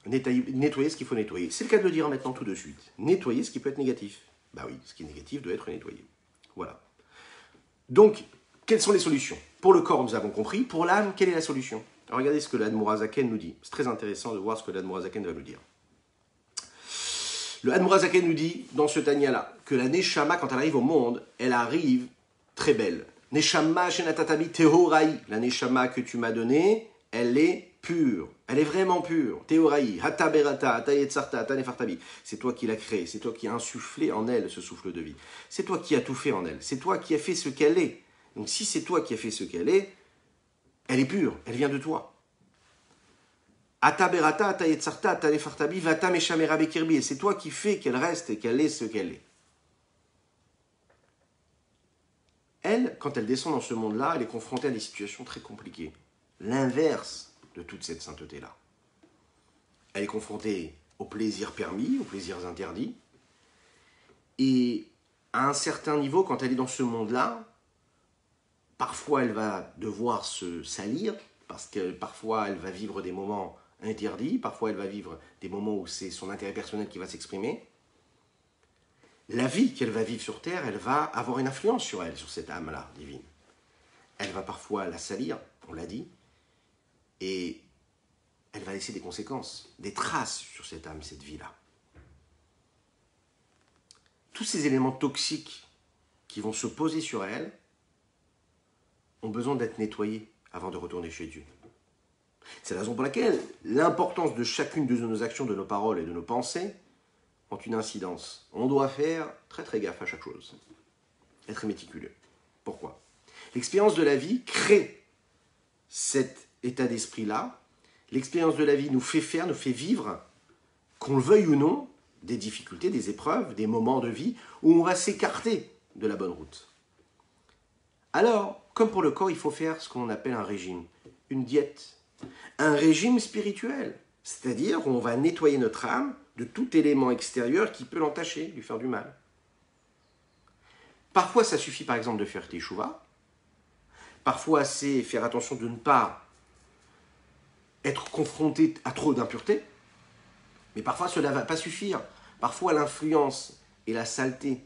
[SPEAKER 1] nettoyer ce qu'il faut nettoyer. C'est le cas de le dire maintenant tout de suite. Nettoyer ce qui peut être négatif. Bah oui, ce qui est négatif doit être nettoyé. Voilà. Donc, quelles sont les solutions? Pour le corps, nous avons compris. Pour l'âme, quelle est la solution? Alors, regardez ce que l'Admorazaken nous dit. C'est très intéressant de voir ce que l'Admorazaken va nous dire. Le Admorazaken nous dit, dans ce Tanya-là, que la Neshama, quand elle arrive au monde, elle arrive très belle. Neshama shenatatabi tehorai. La Neshama que tu m'as donnée, elle est pure. Elle est vraiment pure. Tehorai, hata berata, hata yetzarta, hata nefartabi. C'est toi qui l'as créée. C'est toi qui as insufflé en elle ce souffle de vie. C'est toi qui as tout fait en elle. C'est toi qui as fait ce qu'elle est. Donc si c'est toi qui as fait ce qu'elle est pure. Elle vient de toi. Ata berata, ata yetzarta, ata nefartabi, vata meshamera bekirbi. Et c'est toi qui fais qu'elle reste et qu'elle est ce qu'elle est. Elle, quand elle descend dans ce monde-là, elle est confrontée à des situations très compliquées. L'inverse de toute cette sainteté-là. Elle est confrontée aux plaisirs permis, aux plaisirs interdits. Et à un certain niveau, quand elle est dans ce monde-là, parfois elle va devoir se salir, parce que parfois elle va vivre des moments interdits, parfois elle va vivre des moments où c'est son intérêt personnel qui va s'exprimer. La vie qu'elle va vivre sur Terre, elle va avoir une influence sur elle, sur cette âme-là divine. Elle va parfois la salir, on l'a dit, et elle va laisser des conséquences, des traces sur cette âme, cette vie-là. Tous ces éléments toxiques qui vont se poser sur elle ont besoin d'être nettoyés avant de retourner chez Dieu. C'est la raison pour laquelle l'importance de chacune de nos actions, de nos paroles et de nos pensées ont une incidence. On doit faire très très gaffe à chaque chose. Être méticuleux. Pourquoi? L'expérience de la vie crée cet état d'esprit-là. L'expérience de la vie nous fait faire, nous fait vivre, qu'on le veuille ou non, des difficultés, des épreuves, des moments de vie où on va s'écarter de la bonne route. Alors, comme pour le corps, il faut faire ce qu'on appelle un régime, une diète, un régime spirituel. C'est-à-dire on va nettoyer notre âme de tout élément extérieur qui peut l'entacher, lui faire du mal. Parfois, ça suffit par exemple de faire teshuva. Parfois, c'est faire attention de ne pas être confronté à trop d'impuretés. Mais parfois, cela ne va pas suffire. Parfois, l'influence et la saleté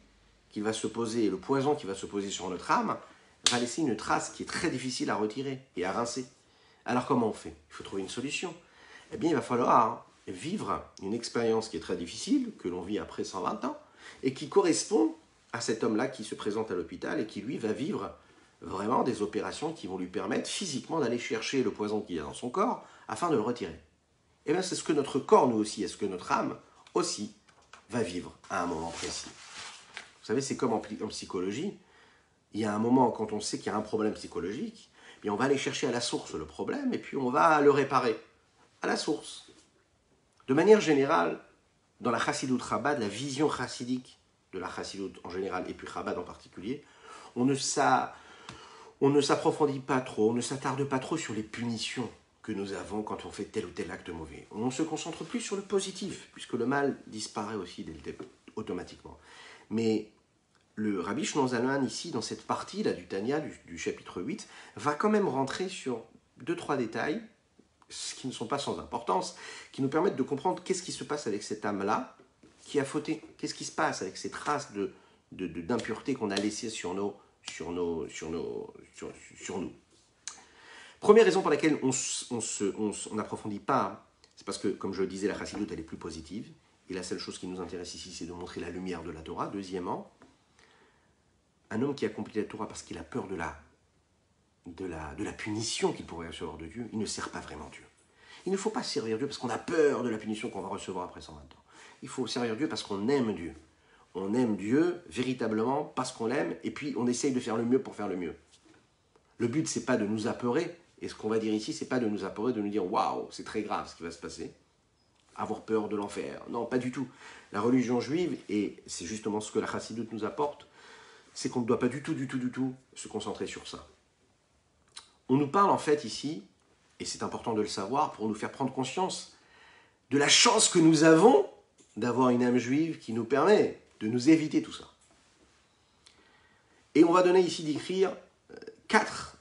[SPEAKER 1] qui va se poser, le poison qui va se poser sur notre âme, va laisser une trace qui est très difficile à retirer et à rincer. Alors comment on fait? Il faut trouver une solution. Eh bien, il va falloir vivre une expérience qui est très difficile, que l'on vit après 120 ans, et qui correspond à cet homme-là qui se présente à l'hôpital et qui, lui, va vivre vraiment des opérations qui vont lui permettre physiquement d'aller chercher le poison qu'il y a dans son corps afin de le retirer. Eh bien, c'est ce que notre corps, nous aussi, est ce que notre âme aussi va vivre à un moment précis. Vous savez, c'est comme en psychologie. Il y a un moment, quand on sait qu'il y a un problème psychologique, et on va aller chercher à la source le problème et puis on va le réparer à la source. De manière générale, dans la Chassidut Chabad, la vision chassidique de la Chassidut en général et puis Chabad en particulier, on ne s'approfondit pas trop, on ne s'attarde pas trop sur les punitions que nous avons quand on fait tel ou tel acte mauvais. On se concentre plus sur le positif, puisque le mal disparaît aussi automatiquement. Mais le Rabbi Shimon Zalman, ici, dans cette partie-là du Tanya, du chapitre 8, va quand même rentrer sur 2-3 détails, qui ne sont pas sans importance, qui nous permettent de comprendre qu'est-ce qui se passe avec cette âme-là qui a fauté. Qu'est-ce qui se passe avec ces traces d'impureté qu'on a laissées sur nous. Première raison pour laquelle on n'approfondit pas, c'est parce que, comme je le disais, la Chassidut, elle est plus positive. et la seule chose qui nous intéresse ici, c'est de montrer la lumière de la Torah. Deuxièmement, un homme qui accomplit la Torah parce qu'il a peur de la punition qu'il pourrait recevoir de Dieu, il ne sert pas vraiment Dieu. Il ne faut pas servir Dieu parce qu'on a peur de la punition qu'on va recevoir après 120 ans. Il faut servir Dieu parce qu'on aime Dieu. On aime Dieu véritablement parce qu'on l'aime, et puis on essaye de faire le mieux pour faire le mieux. Le but, c'est pas de nous apeurer, et ce qu'on va dire ici, c'est pas de nous apeurer, de nous dire « Waouh, c'est très grave ce qui va se passer », avoir peur de l'enfer. Non, pas du tout. La religion juive, et c'est justement ce que la chassidoute nous apporte, c'est qu'on ne doit pas du tout se concentrer sur ça. On nous parle en fait ici, et c'est important de le savoir pour nous faire prendre conscience de la chance que nous avons d'avoir une âme juive qui nous permet de nous éviter tout ça. Et on va donner ici d'écrire 4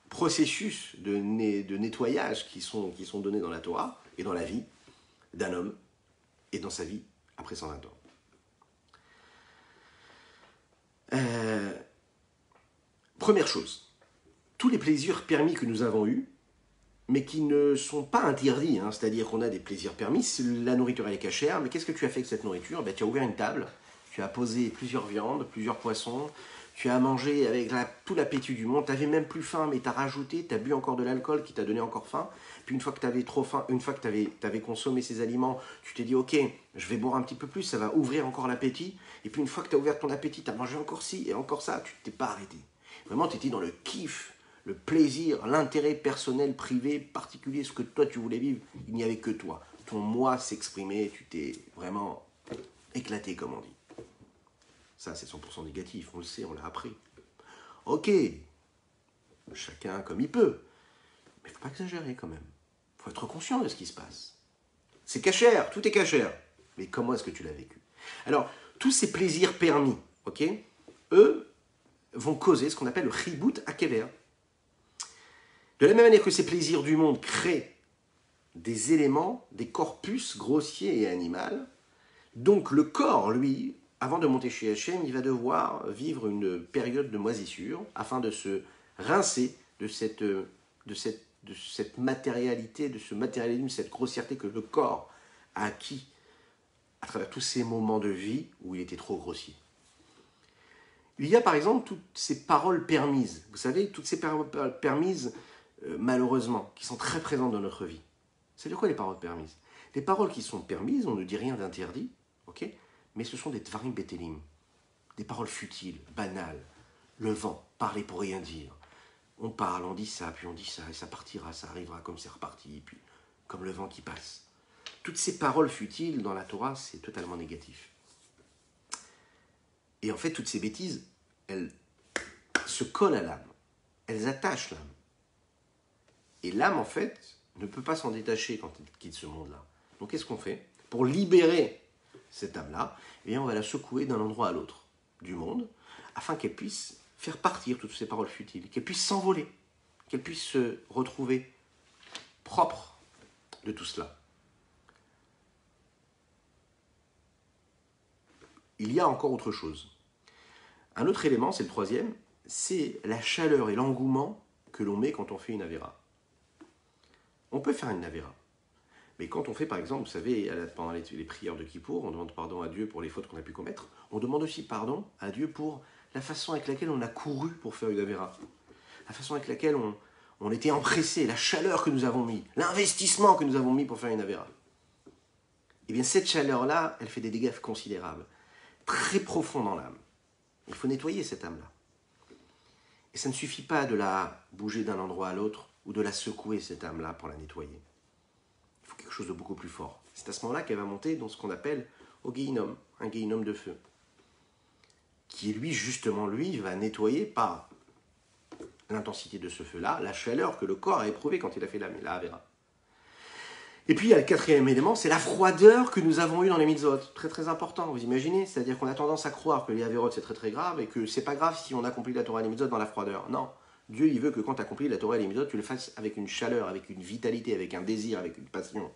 [SPEAKER 1] processus de nettoyage qui sont donnés dans la Torah et dans la vie d'un homme et dans sa vie après 120 ans. Première chose, tous les plaisirs permis que nous avons eus, mais qui ne sont pas interdits, hein, c'est-à-dire qu'on a des plaisirs permis, la nourriture elle est cachère, mais qu'est-ce que tu as fait avec cette nourriture? Ben, tu as ouvert une table, tu as posé plusieurs viandes, plusieurs poissons, tu as mangé avec tout l'appétit du monde, tu n'avais même plus faim, mais tu as rajouté, tu as bu encore de l'alcool qui t'a donné encore faim, puis une fois que tu avais trop faim, une fois que tu avais consommé ces aliments, tu t'es dit ok, je vais boire un petit peu plus, ça va ouvrir encore l'appétit, et puis une fois que tu as ouvert ton appétit, tu as mangé encore ci et encore ça, tu ne t'es pas arrêté. Vraiment, tu étais dans le kiff, le plaisir, l'intérêt personnel, privé, particulier, ce que toi tu voulais vivre, il n'y avait que toi. Ton moi s'exprimait, tu t'es vraiment éclaté, comme on dit. Ça, c'est 100% négatif, on le sait, on l'a appris. Ok, chacun comme il peut, mais il ne faut pas exagérer quand même. Il faut être conscient de ce qui se passe. C'est cachère, tout est cachère. Mais comment est-ce que tu l'as vécu? Alors, tous ces plaisirs permis, ok, eux vont causer ce qu'on appelle le chibut hakever. De la même manière que ces plaisirs du monde créent des éléments, des corpus grossiers et animaux, donc le corps, lui, avant de monter chez Hachem, il va devoir vivre une période de moisissure afin de se rincer de cette matérialité, de ce matérialisme, cette grossièreté que le corps a acquis à travers tous ces moments de vie où il était trop grossier. Il y a par exemple toutes ces paroles permises, vous savez, toutes ces paroles permises, malheureusement, qui sont très présentes dans notre vie. C'est de quoi les paroles permises? Les paroles qui sont permises, on ne dit rien d'interdit, ok, mais ce sont des dvarim betelim, des paroles futiles, banales. Le vent, parler pour rien dire. On parle, on dit ça, puis on dit ça, et ça partira, ça arrivera comme c'est reparti, et puis comme le vent qui passe. Toutes ces paroles futiles dans la Torah, c'est totalement négatif. Et en fait, toutes ces bêtises, elles se collent à l'âme. Elles attachent l'âme. Et l'âme, en fait, ne peut pas s'en détacher quand elle quitte ce monde-là. Donc, qu'est-ce qu'on fait? Pour libérer cette âme-là, eh bien, on va la secouer d'un endroit à l'autre du monde, afin qu'elle puisse faire partir toutes ces paroles futiles, qu'elle puisse s'envoler, qu'elle puisse se retrouver propre de tout cela. Il y a encore autre chose. Un autre élément, c'est le troisième, c'est la chaleur et l'engouement que l'on met quand on fait une avéra. On peut faire une avéra, mais quand on fait, par exemple, vous savez, pendant les prières de Kippour, on demande pardon à Dieu pour les fautes qu'on a pu commettre, on demande aussi pardon à Dieu pour la façon avec laquelle on a couru pour faire une avéra, la façon avec laquelle on était empressé, la chaleur que nous avons mis, l'investissement que nous avons mis pour faire une avéra. Eh bien, cette chaleur-là, elle fait des dégâts considérables, très profonds dans l'âme. Il faut nettoyer cette âme-là. Et ça ne suffit pas de la bouger d'un endroit à l'autre ou de la secouer, cette âme-là, pour la nettoyer. Il faut quelque chose de beaucoup plus fort. C'est à ce moment-là qu'elle va monter dans ce qu'on appelle au Guéhinom, un Guéhinom de feu, qui lui, justement, lui, va nettoyer par l'intensité de ce feu-là, la chaleur que le corps a éprouvée quand il a fait la Avera. Et puis, il y a le quatrième élément, c'est la froideur que nous avons eue dans les mitzvot. Très, très important, vous imaginez? C'est-à-dire qu'on a tendance à croire que les Averot, c'est très, très grave, et que c'est pas grave si on accomplit la Torah et les mitzvot dans la froideur. Non. Dieu, il veut que quand tu accomplis la Torah et les mitzvot, tu le fasses avec une chaleur, avec une vitalité, avec un désir, avec une passion.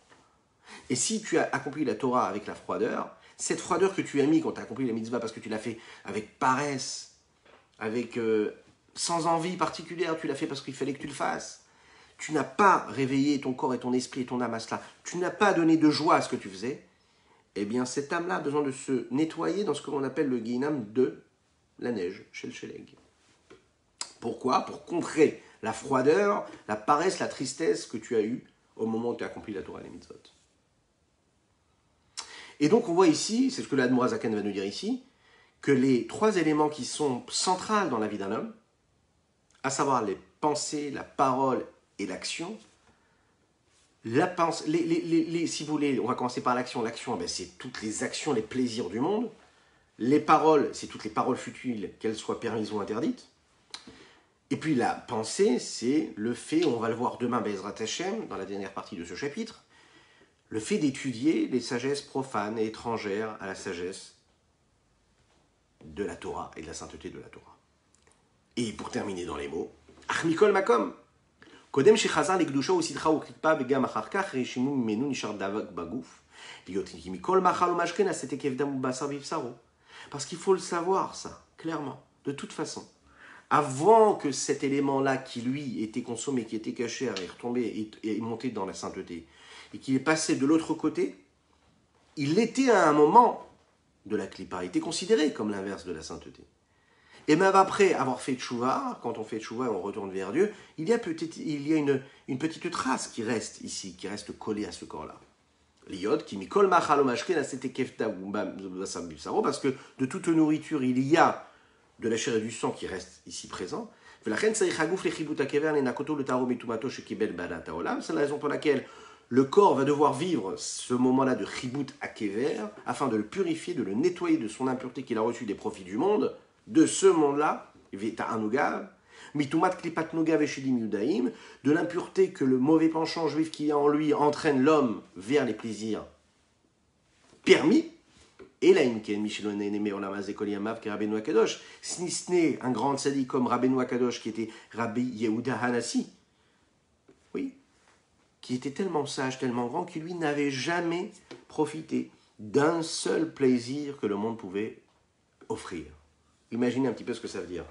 [SPEAKER 1] Et si tu as accompli la Torah avec la froideur, cette froideur que tu as mis quand tu as accompli la mitzvah parce que tu l'as fait avec paresse, avec sans envie particulière, tu l'as fait parce qu'il fallait que tu le fasses. Tu n'as pas réveillé ton corps et ton esprit et ton âme à cela. Tu n'as pas donné de joie à ce que tu faisais. eh bien cette âme-là a besoin de se nettoyer dans ce que l'on appelle le guinam de la neige, chez le Sheleg. Pourquoi? Pour contrer la froideur, la paresse, la tristesse que tu as eue au moment où tu as accompli la Torah et les mitzvot. Et donc on voit ici, c'est ce que l'Admor Zaken va nous dire ici, que les 3 éléments qui sont centrales dans la vie d'un homme, à savoir les pensées, la parole et l'action, si vous voulez, on va commencer par l'action. L'action, c'est toutes les actions, les plaisirs du monde. Les paroles, c'est toutes les paroles futiles, qu'elles soient permises ou interdites. Et puis la pensée, c'est le fait, on va le voir demain, Bezrat Hashem, dans la dernière partie de ce chapitre, le fait d'étudier les sagesses profanes et étrangères à la sagesse de la Torah et de la sainteté de la Torah. Et pour terminer dans les mots, Achmikol Makom, Kodem Shechazar Lekdusha Usidcha Ukritpa Begam Acharkach Reshimu Mimenu Nishar Davak Bagouf, Mikol Machal Umashken Asete Kevdam Basar Vivsaro. Parce qu'il faut le savoir, ça, clairement, de toute façon. Avant que cet élément-là, qui lui était consommé, qui était caché, est retombé et monté dans la sainteté, et qu'il est passé de l'autre côté, il était à un moment de la clipa, il était considéré comme l'inverse de la sainteté. Et même après avoir fait tchouva, quand on fait tchouva et on retourne vers Dieu, il y a une petite trace qui reste ici, qui reste collée à ce corps-là. L'iode, qui mikol machalomashken, c'était kefta parce que de toute nourriture, il y a de la chair et du sang qui reste ici présent. C'est la raison pour laquelle le corps va devoir vivre ce moment-là de chibut akever afin de le purifier, de le nettoyer de son impureté qu'il a reçue des profits du monde, de ce monde-là, de l'impureté que le mauvais penchant juif qui est en lui entraîne l'homme vers les plaisirs permis. Et là, si ce n'est un grand tzaddik comme Rabbeinu Akadosh qui était Rabbi Yehuda Hanassi, oui, qui était tellement sage, tellement grand, qu'il lui n'avait jamais profité d'un seul plaisir que le monde pouvait offrir. Imaginez un petit peu ce que ça veut dire.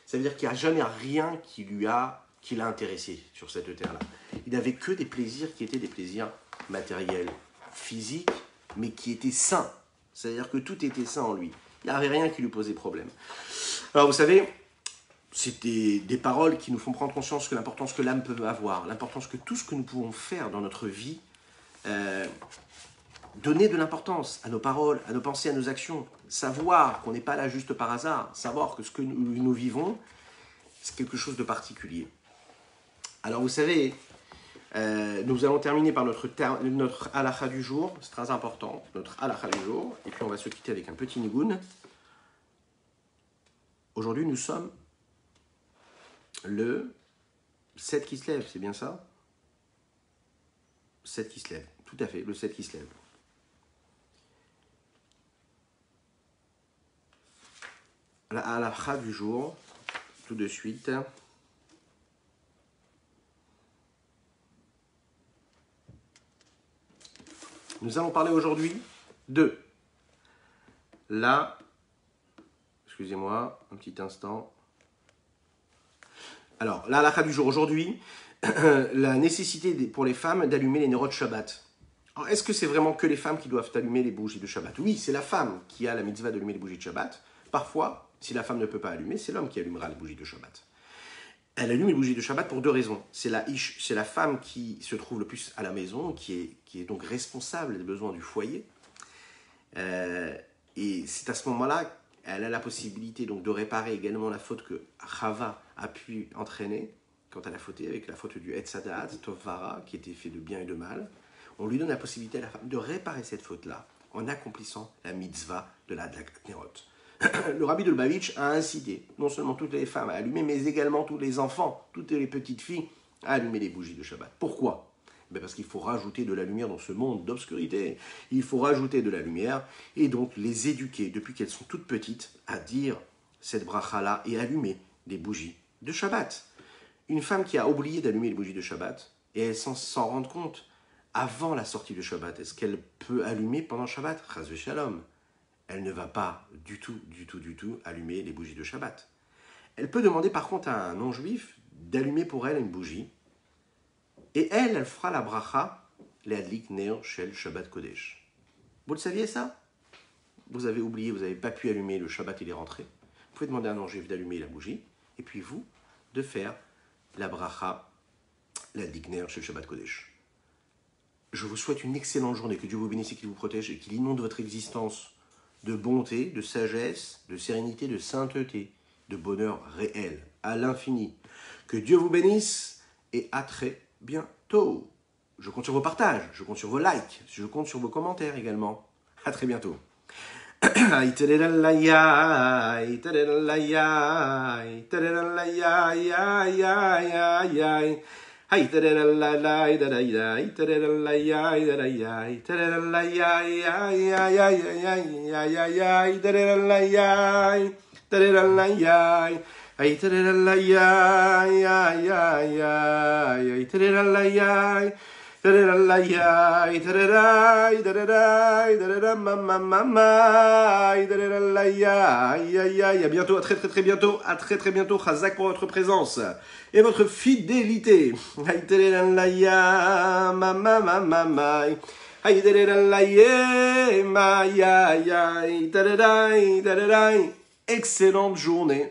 [SPEAKER 1] Ça veut dire qu'il n'y a jamais rien qui l'a intéressé sur cette terre-là. Il n'avait que des plaisirs qui étaient des plaisirs matériels, physiques, mais qui étaient sains. C'est-à-dire que tout était sain en lui. Il n'y avait rien qui lui posait problème. Alors vous savez, c'est des paroles qui nous font prendre conscience de l'importance que l'âme peut avoir, l'importance que tout ce que nous pouvons faire dans notre vie, donner de l'importance à nos paroles, à nos pensées, à nos actions, savoir qu'on n'est pas là juste par hasard, savoir que ce que nous vivons, c'est quelque chose de particulier. Alors vous savez, nous allons terminer par notre halakha du jour, c'est très important, notre halakha du jour, et puis on va se quitter avec un petit nigoun. Aujourd'hui nous sommes le 7 qui se lève, c'est bien ça? 7 qui se lève, tout à fait, le 7 qui se lève. La halakha du jour, tout de suite. Nous allons parler aujourd'hui de excusez-moi, un petit instant. Alors, la halakha du jour aujourd'hui, la nécessité pour les femmes d'allumer les nérodes Shabbat. Alors, est-ce que c'est vraiment que les femmes qui doivent allumer les bougies de Shabbat? Oui, c'est la femme qui a la mitzvah d'allumer les bougies de Shabbat. Parfois, si la femme ne peut pas allumer, c'est l'homme qui allumera les bougies de Shabbat. Elle allume les bougies de Shabbat pour 2 raisons. C'est la femme qui se trouve le plus à la maison, qui est donc responsable des besoins du foyer. Et c'est à ce moment-là, elle a la possibilité donc de réparer également la faute que Chava a pu entraîner quand elle a fauté avec la faute du Etz Hadat, Tovara, qui était fait de bien et de mal. On lui donne la possibilité à la femme de réparer cette faute-là en accomplissant la mitzvah de la Nerot. Le rabbi de Lubavitch a incité non seulement toutes les femmes à allumer, mais également tous les enfants, toutes les petites filles à allumer les bougies de Shabbat. Pourquoi? Parce qu'il faut rajouter de la lumière dans ce monde d'obscurité. Il faut rajouter de la lumière et donc les éduquer depuis qu'elles sont toutes petites à dire cette bracha-là et allumer des bougies de Shabbat. Une femme qui a oublié d'allumer les bougies de Shabbat et elle s'en rend compte avant la sortie de Shabbat, est-ce qu'elle peut allumer pendant Shabbat? Chas v'shalom. Elle ne va pas du tout allumer les bougies de Shabbat. Elle peut demander par contre à un non-juif d'allumer pour elle une bougie. Et elle fera la bracha, l'adlik ner shel Shabbat Kodesh. Vous le saviez ça? Vous avez oublié, vous n'avez pas pu allumer, le Shabbat il est rentré. Vous pouvez demander à un non-juif d'allumer la bougie, et puis vous, de faire la bracha, la digner chez le Shabbat Kodesh. Je vous souhaite une excellente journée, que Dieu vous bénisse et qu'il vous protège et qu'il inonde votre existence de bonté, de sagesse, de sérénité, de sainteté, de bonheur réel, à l'infini. Que Dieu vous bénisse et à très bientôt. Je compte sur vos partages, je compte sur vos likes, je compte sur vos commentaires également. À très bientôt. À bientôt, à très très très bientôt, à très très bientôt. Chazak pour votre présence et votre fidélité. Excellente journée.